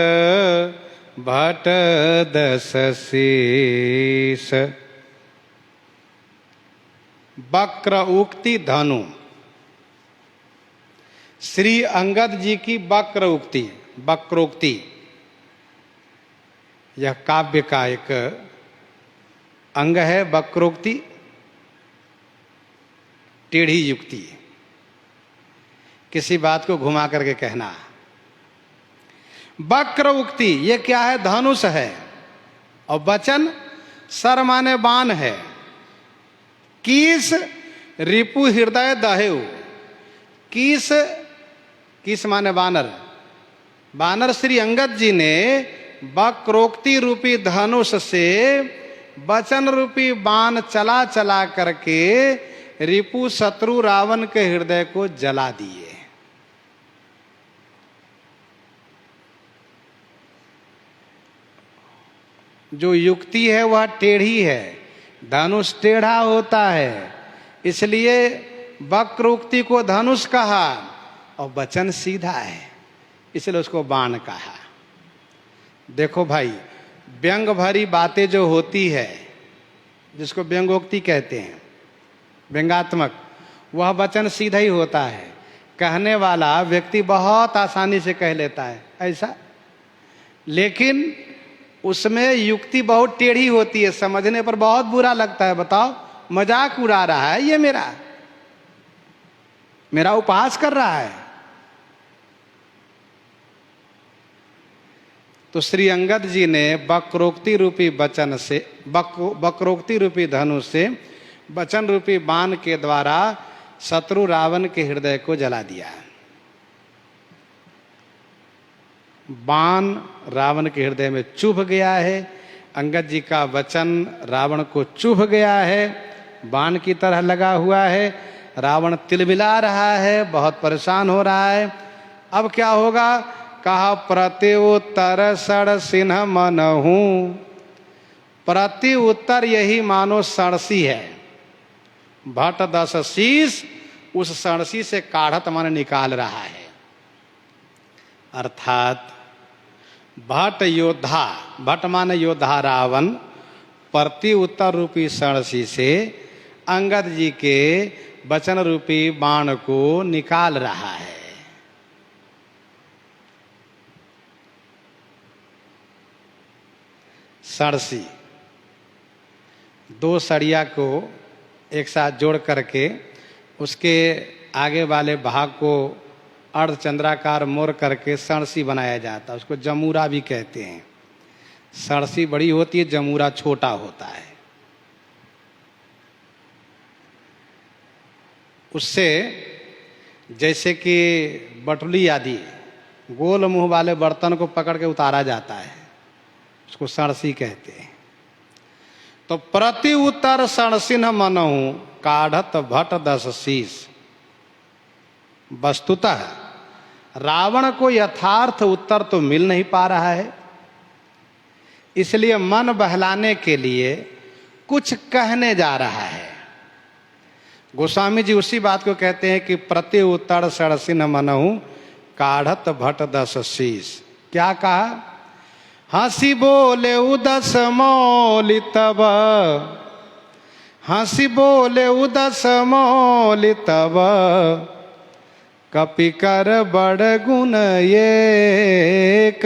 भट दस शीस। वक्र उक्ति धनु, श्री अंगद जी की वक्र उक्ति, वक्रोक्ति, यह काव्य का एक अंग है। वक्रोक्ति टेढ़ी युक्ति, किसी बात को घुमा करके कहना। वक्र उक्ति ये क्या है? धनुष है। और वचन सर माने बाण है। किस रिपु हृदय दहेउ, किस किस माने बानर। बानर श्री अंगद जी ने वक्रोक्ति रूपी धनुष से वचन रूपी बाण चला चला करके रिपु शत्रु रावण के हृदय को जला दिए। जो युक्ति है वह टेढ़ी है, धनुष टेढ़ा होता है, इसलिए वक्रोक्ति को धनुष कहा और वचन सीधा है, इसलिए उसको बाण कहा। देखो भाई, व्यंग भरी बातें जो होती है, जिसको व्यंगोक्ति कहते हैं, व्यंगात्मक, वह वचन सीधा ही होता है। कहने वाला व्यक्ति बहुत आसानी से कह लेता है ऐसा, लेकिन उसमें युक्ति बहुत टेढ़ी होती है, समझने पर बहुत बुरा लगता है। बताओ, मजाक उड़ा रहा है ये मेरा उपहास कर रहा है। तो श्री अंगद जी ने वक्रोक्ति रूपी वचन से, वक्रोक्ति रूपी धनुष से वचन रूपी बाण के द्वारा शत्रु रावण के हृदय को जला दिया। बाण रावण के हृदय में चुभ गया है, अंगद जी का वचन रावण को चुभ गया है, बाण की तरह लगा हुआ है। रावण तिलमिला रहा है, बहुत परेशान हो रहा है। अब क्या होगा? कहा प्रति उत्तर सड़ सिन्ह मनहू। प्रति उत्तर यही मानो सड़सी है। भट 10 शीश उस सड़सी से काढ़त मन निकाल रहा है। अर्थात भट योद्धा, भट माने योद्धा रावण, प्रति उत्तर रूपी सड़सी से अंगद जी के वचन रूपी बाण को निकाल रहा है। सड़सी, 2 सड़िया को एक साथ जोड़ करके उसके आगे वाले भाग को अर्धचंद्राकार मोड़ करके सड़सी बनाया जाता है। उसको जमूरा भी कहते हैं। सड़सी बड़ी होती है, जमूरा छोटा होता है। उससे जैसे कि बटुली आदि गोल मुंह वाले बर्तन को पकड़ के उतारा जाता है, उसको सड़सी कहते हैं। तो प्रति उत्तर सड़सिन्ह मनहु काढ़त भट 10 शीश। वस्तुतः रावण को यथार्थ उत्तर तो मिल नहीं पा रहा है, इसलिए मन बहलाने के लिए कुछ कहने जा रहा है। गोस्वामी जी उसी बात को कहते हैं कि प्रति उत्तर सड़सिन्ह मनहु काढ़त भट 10 शीश। क्या कहा? हंसी बोले उदस मौलि तब, हंसी बोले उदस मौलि तब, कपि कर बड़ गुण एक,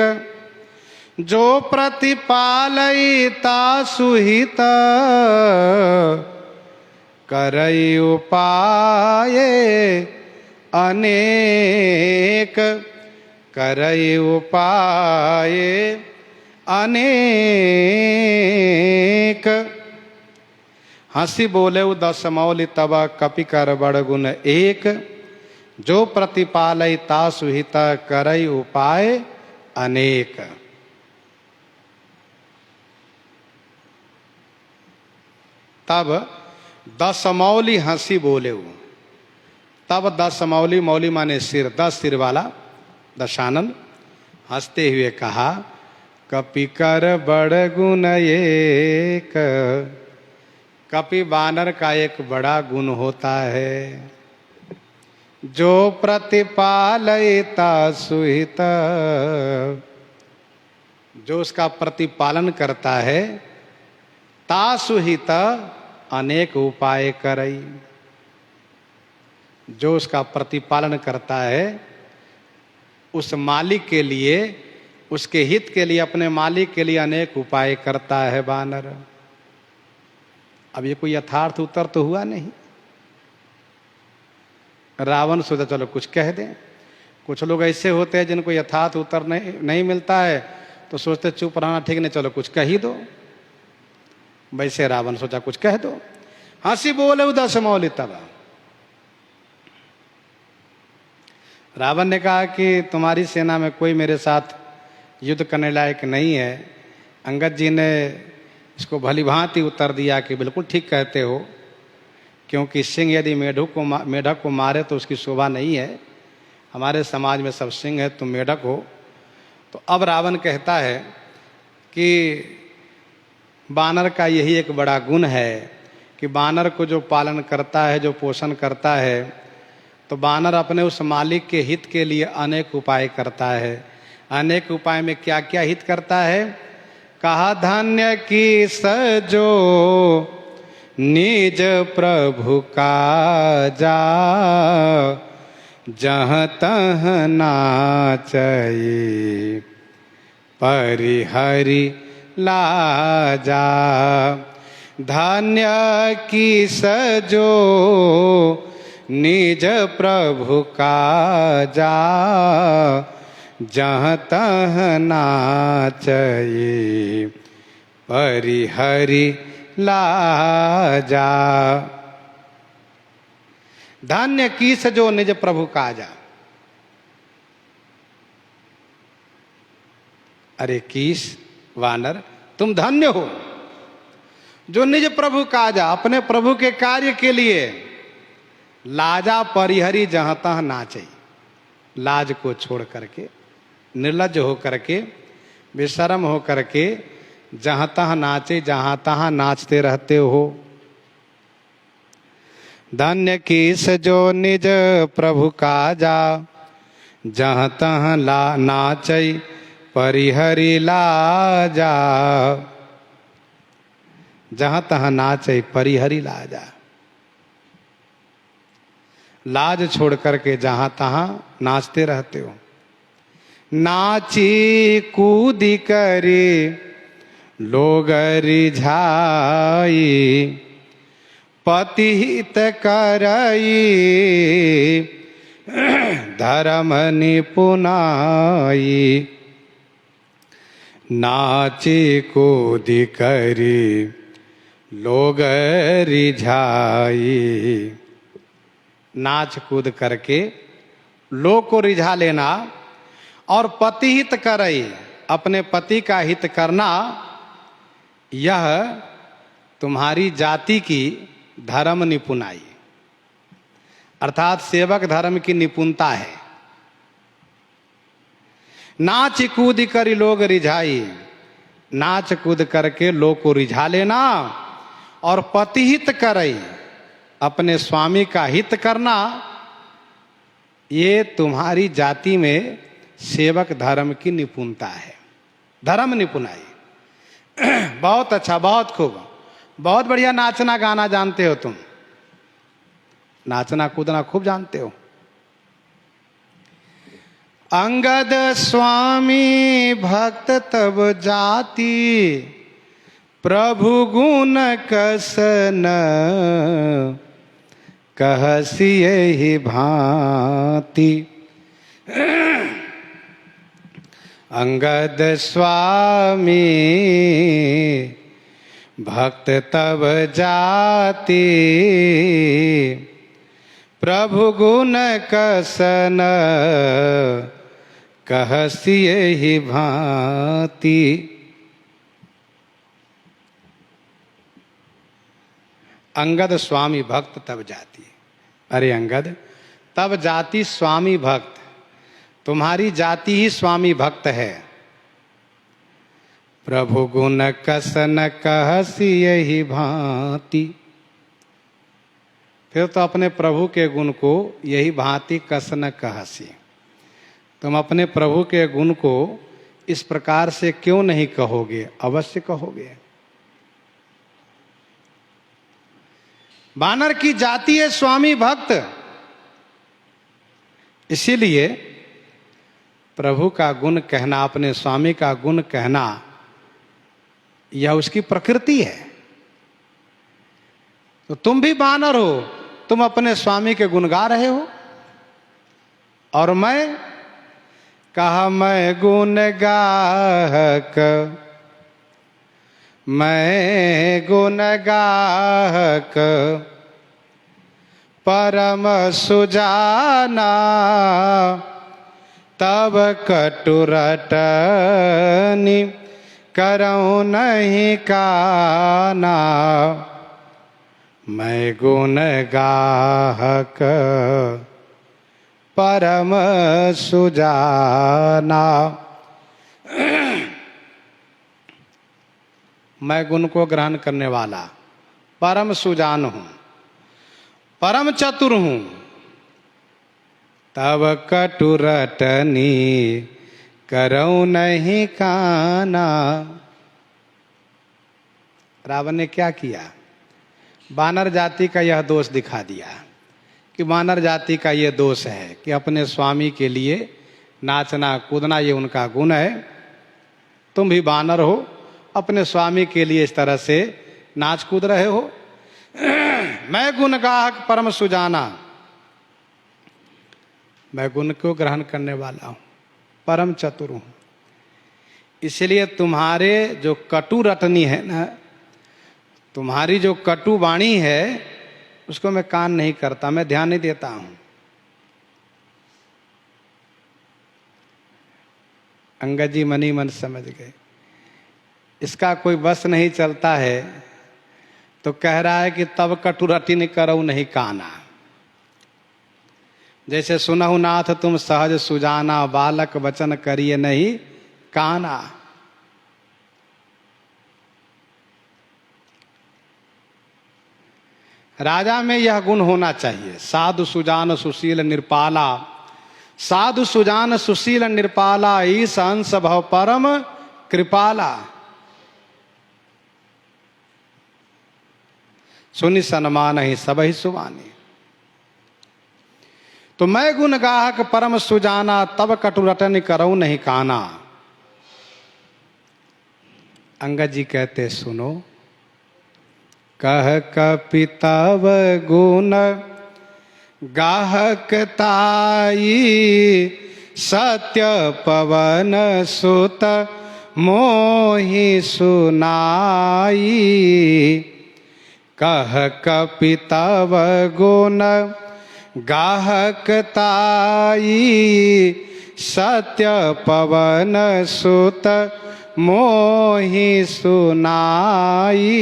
जो प्रतिपालयिता सुहित, करई उपाय अनेक, करई उपाय अनेक। हंसी बोले उदस मौलि तब, कपि कर बड़ गुण एक, जो प्रतिपालयिता सुहित, करई उपाय अनेक। तब 10 मौलि हंसी बोले। तब 10 मौलि, मौलि माने सिर, 10 सिर वाला दशानन हंसते हुए कहा, कपि कर बड़ गुण एक। कपि बानर का एक बड़ा गुण होता है, जो प्रतिपालयिता सुहित, जो उसका प्रतिपालन करता है, ता सुहित अनेक उपाय करई, जो उसका प्रतिपालन करता है उस मालिक के लिए, उसके हित के लिए, अपने मालिक के लिए अनेक उपाय करता है बानर। अब ये कोई यथार्थ उत्तर तो हुआ नहीं। रावण सोचा चलो कुछ कह दें। कुछ लोग ऐसे होते हैं जिनको यथार्थ उत्तर नहीं मिलता है तो सोचते चुप रहना ठीक नहीं, चलो कुछ कह ही दो। वैसे रावण सोचा कुछ कह दो। हंसी बोले उदस मौली तब। रावण ने कहा कि तुम्हारी सेना में कोई मेरे साथ युद्ध करने लायक नहीं है। अंगद जी ने इसको भली भांति उत्तर दिया कि बिल्कुल ठीक कहते हो, क्योंकि सिंह यदि मेढक को मारे तो उसकी शोभा नहीं है। हमारे समाज में सब सिंह है, तुम मेढक हो। तो अब रावण कहता है कि बानर का यही एक बड़ा गुण है कि बानर को जो पालन करता है, जो पोषण करता है, तो बानर अपने उस मालिक के हित के लिए अनेक उपाय करता है। अनेक उपाय में क्या क्या हित करता है? कहा धन्य की सजो निज प्रभु काजा, जहाँ तहाँ नाचई परिहरि लाजा। धन्य की सजो निज प्रभु काजा, जहाँ तहाँ नाचई परिहरि लाजा। धन्य कीस जो निज प्रभु काजा। अरे कीस वानर, तुम धन्य हो जो निज प्रभु काजा, अपने प्रभु के कार्य के लिए लाजा परिहरी जहां तहां नाचे। लाज को छोड़ करके, निर्लज हो करके, बेशरम हो करके जहां तहां नाचे, जहां तहां नाचते रहते हो। धन्य कीस जो निज प्रभु काजा, जहाँ तहाँ नाचई परिहरि लाजा। जहाँ तहाँ नाचई परिहरि लाजा। लाज छोड़ करके जहाँ तहाँ नाचते रहते हो। नाची कूदी करी लोग रिझाई, पतिहित करई धर्म निपुनाई। नाची कूदी करी लोग रिझाई। नाच कूद करके लोग को रिझा लेना और पतिहित करई, अपने पति का हित करना, यह तुम्हारी जाति की धर्म निपुणाई, अर्थात सेवक धर्म की निपुणता है। नाच कूद कर लोग रिझाई, नाच कूद करके लोग को रिझा लेना और पतिहित करई, अपने स्वामी का हित करना, ये तुम्हारी जाति में सेवक धर्म की निपुणता है, धर्म निपुणाई। बहुत अच्छा, बहुत खूब, बहुत बढ़िया नाचना गाना जानते हो तुम, नाचना कूदना खूब जानते हो। अंगद स्वामी भक्त तब जाति, प्रभु गुण कसन कहसी यही भांति। अंगद स्वामी भक्त तब जाति, प्रभु गुण कसन कहसी यही भांति। अंगद स्वामी भक्त तब जाति। अरे अंगद, तब जाति स्वामी भक्त, तुम्हारी जाति ही स्वामी भक्त है। प्रभु गुण कसन कहसी यही भांति। फिर तो अपने प्रभु के गुण को यही भांति कसन कहसी, तुम अपने प्रभु के गुण को इस प्रकार से क्यों नहीं कहोगे? अवश्य कहोगे। बानर की जाति है स्वामी भक्त, इसीलिए प्रभु का गुण कहना, अपने स्वामी का गुण कहना, यह उसकी प्रकृति है। तो तुम भी बानर हो, तुम अपने स्वामी के गुण गा रहे हो। और मैं कहा मैं गुण गाहक, मैं गुण गाहक परम सुजाना, तब कटुरटनी करऊं नहीं काना। मैं गुण गाहक परम सुजाना। मैं गुण को ग्रहण करने वाला परम सुजान हूं, परम चतुर हूं। तब कटुरटनी करऊं नहीं काना। रावण ने क्या किया? वानर जाति का यह दोष दिखा दिया कि वानर जाति का यह दोष है कि अपने स्वामी के लिए नाचना कूदना ये उनका गुण है। तुम भी वानर हो, अपने स्वामी के लिए इस तरह से नाच कूद रहे हो। मैं गुण गाहक परम सुजाना, मैं गुण को ग्रहण करने वाला हूं, परम चतुर हूं। इसलिए तुम्हारे जो कटु रटनी है ना, तुम्हारी जो कटु वाणी है उसको मैं कान नहीं करता, मैं ध्यान नहीं देता हूं। अंगद जी मनी मन समझ गए, इसका कोई बस नहीं चलता है तो कह रहा है कि तब कटुरटनी करऊं नहीं काना। जैसे सुनहु नाथ तुम सहज सुजाना, बालक वचन करिए नहीं काना। राजा में यह गुण होना चाहिए, साधु सुजान सुशील निरपाला। साधु सुजान सुशील निरपाला, ईश अंश भव परम कृपाला। सुनि सन्मान ही सब ही सुवानी। तो मैं गुण गाहक परम सुजाना, तब कटुरटन करऊं नहीं काना। अंगद जी कहते सुनो, कह कपि तव गुण गाहक ताई, सत्य पवन सुत मोहि सुनाई। कह कपि तव गुण गाहक ताई, सत्य पवन सुत मोहि सुनाई।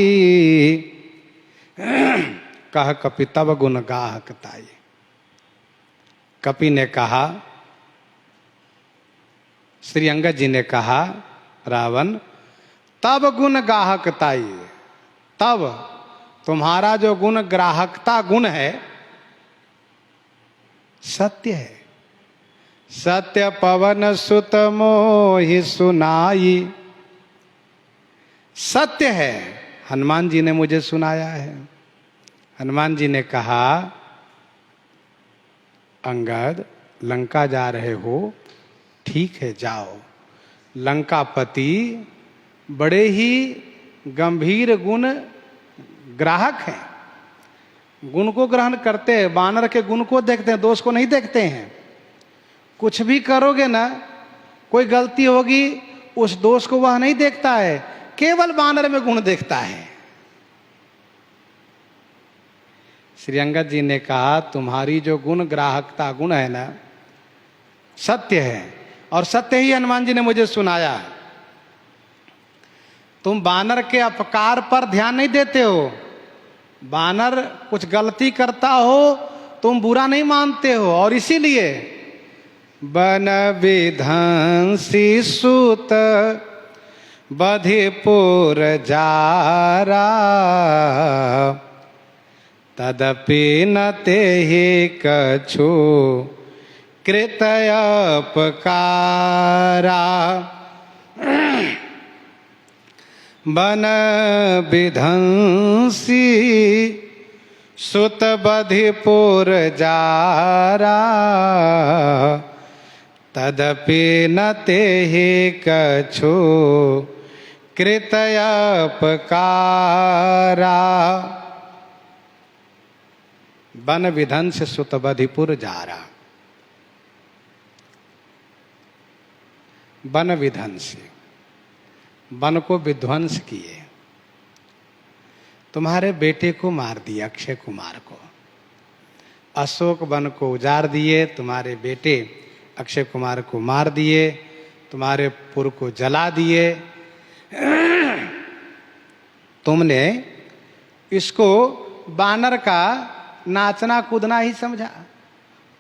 कह कपि तव गुण गाहक ताई। कपि ने कहा, श्री अंगद जी ने कहा, रावण तब गुण गाहक ताई, तब तुम्हारा जो गुण ग्राहकता गुण है सत्य है। सत्य पवन सुत मोहि सुनाई, सत्य है, हनुमान जी ने मुझे सुनाया है। हनुमान जी ने कहा, अंगद लंका जा रहे हो, ठीक है जाओ। लंकापति बड़े ही गंभीर गुण ग्राहक हैं, गुण को ग्रहण करते हैं। वानर के गुण को देखते हैं, दोष को नहीं देखते हैं। कुछ भी करोगे ना, कोई गलती होगी उस दोष को वह नहीं देखता है, केवल वानर में गुण देखता है। श्री अंगद जी ने कहा, तुम्हारी जो गुण ग्राहकता गुण है ना, सत्य है, और सत्य ही हनुमान जी ने मुझे सुनाया। तुम वानर के अपकार पर ध्यान नहीं देते हो। वानर कुछ गलती करता हो तुम बुरा नहीं मानते हो, और इसीलिए बन विधंसी सुत बधिपुर जारा, तदपि न तेहि कछु कृतय उपकारा। बन विधंसी सुत बधिपुर जारा, तदपि न तेहि कछु कृतय उपकारा। वन विधंस सुत बधिपुर जारा। वन विध्वंस, वन को विध्वंस किए, तुम्हारे बेटे को मार दिया, अक्षय कुमार को। अशोक वन को उजाड़ दिए, तुम्हारे बेटे अक्षय कुमार को मार दिए, तुम्हारे पुर को जला दिए। तुमने इसको बानर का नाचना कूदना ही समझा,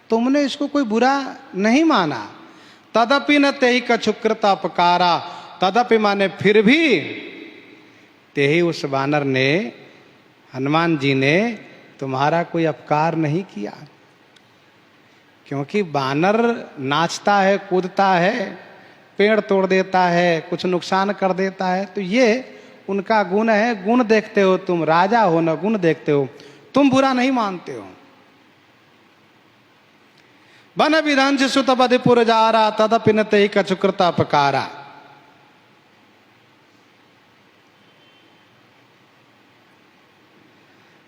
तुमने इसको कोई बुरा नहीं माना। तदपि न तेहि कछुकृत अपकारा, तदपि माने फिर भी तेहि उस बानर ने, हनुमान जी ने तुम्हारा कोई अपकार नहीं किया। क्योंकि बानर नाचता है, कूदता है, पेड़ तोड़ देता है, कुछ नुकसान कर देता है, तो ये उनका गुण है। गुण देखते हो तुम, राजा हो ना, गुण देखते हो, तुम बुरा नहीं मानते हो। वन विध्वंस सुत बधि पुर जारा, तदपि न तेहि कछुकृत अपकारा।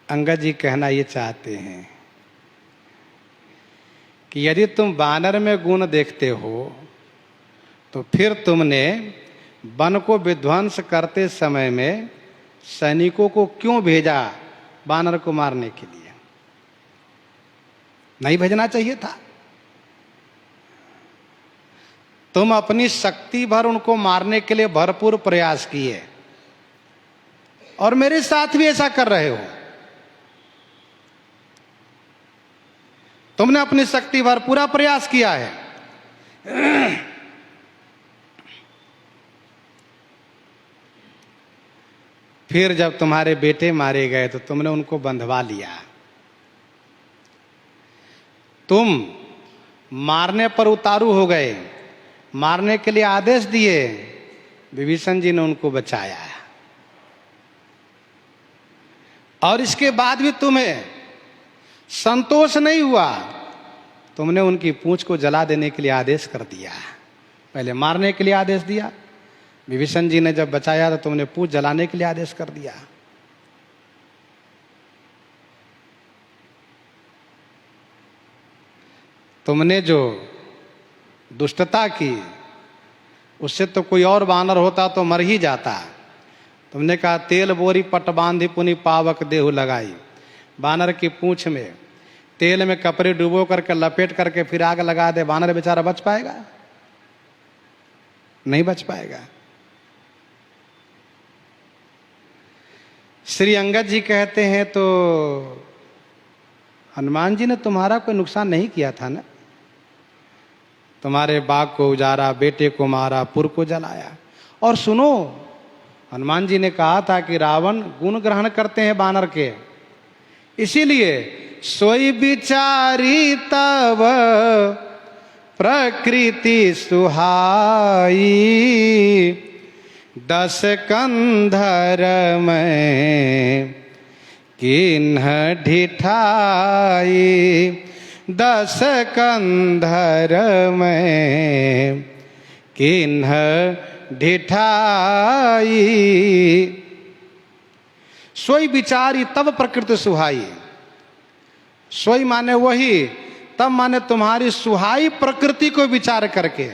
अंगद जी कहना ये चाहते हैं कि यदि तुम बानर में गुण देखते हो तो फिर तुमने वन को विध्वंस करते समय में सैनिकों को क्यों भेजा बानर को मारने के लिए? नहीं भेजना चाहिए था। तुम अपनी शक्ति भर उनको मारने के लिए भरपूर प्रयास किए और मेरे साथ भी ऐसा कर रहे हो। तुमने अपनी शक्ति भर पूरा प्रयास किया है। फिर जब तुम्हारे बेटे मारे गए तो तुमने उनको बंधवा लिया। तुम मारने पर उतारू हो गए, मारने के लिए आदेश दिए, विभीषण जी ने उनको बचाया। और इसके बाद भी तुम्हें संतोष नहीं हुआ, तुमने उनकी पूंछ को जला देने के लिए आदेश कर दिया। पहले मारने के लिए आदेश दिया, विभीषण जी ने जब बचाया तो तुमने पूंछ जलाने के लिए आदेश कर दिया। तुमने जो दुष्टता की उससे तो कोई और बानर होता तो मर ही जाता। तुमने कहा तेल बोरी पट बांधी पुनि पावक देहु लगाई। बानर की पूंछ में तेल में कपड़े डुबो करके लपेट करके फिर आग लगा दे, बानर बेचारा बच पाएगा? नहीं बच पाएगा। श्री अंगद जी कहते हैं तो हनुमान जी ने तुम्हारा कोई नुकसान नहीं किया था ना। तुम्हारे बाग को उजाड़ा, बेटे को मारा, पुर को जलाया। और सुनो, हनुमान जी ने कहा था कि रावण गुण ग्रहण करते हैं बानर के, इसीलिए सोई बिचारी तब प्रकृति सुहाई, दस कंधर में किन्ह ढिठाई, दस कंधर में किन्ह ढिठाई। सोई बिचारी तब प्रकृति सुहाई। सोई माने वही, तब माने तुम्हारी सुहाई प्रकृति को विचार करके,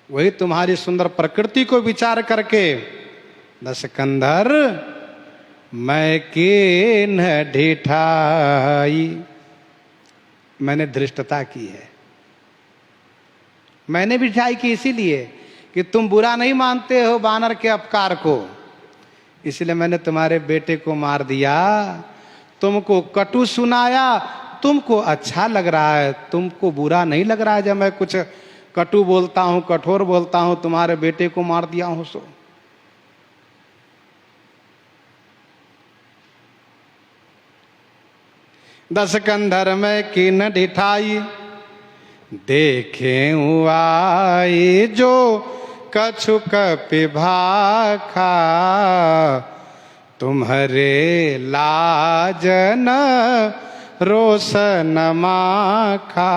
वही तुम्हारी सुंदर प्रकृति को विचार करके, दस कंधर मैं किन्ह ढिठाई, मैंने धृष्टता की है। मैंने भी ढिठाई की इसीलिए कि तुम बुरा नहीं मानते हो बानर के अपकार को, इसलिए मैंने तुम्हारे बेटे को मार दिया। तुमको कटु सुनाया, तुमको अच्छा लग रहा है, तुमको बुरा नहीं लग रहा है जब मैं कुछ कटु बोलता हूं, कठोर बोलता हूं, तुम्हारे बेटे को मार दिया हूं सो। दस कंधर में किन ढिठाई, देखे आई जो कछु कपि भाखा, तुम्हारे लाज न रोष न माखा,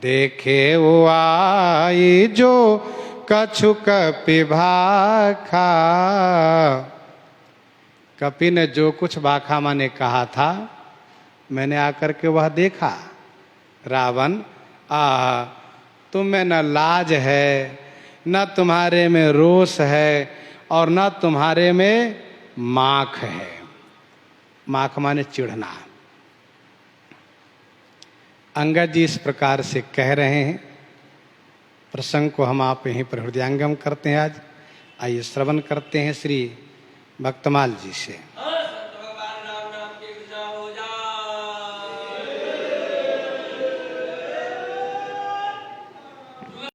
देखे आई जो कछु कपि भाखा। कपि ने जो कुछ भाखा माने कहा था, मैंने आकर के वह देखा। रावण तुम में न लाज है, न तुम्हारे में रोष है, और न तुम्हारे में माख है। माख माने चिढ़ना। अंगद जी इस प्रकार से कह रहे हैं। प्रसंग को हम आप यहीं पर हृदयंगम करते हैं। आज आइए श्रवण करते हैं श्री भक्तमाल जी से।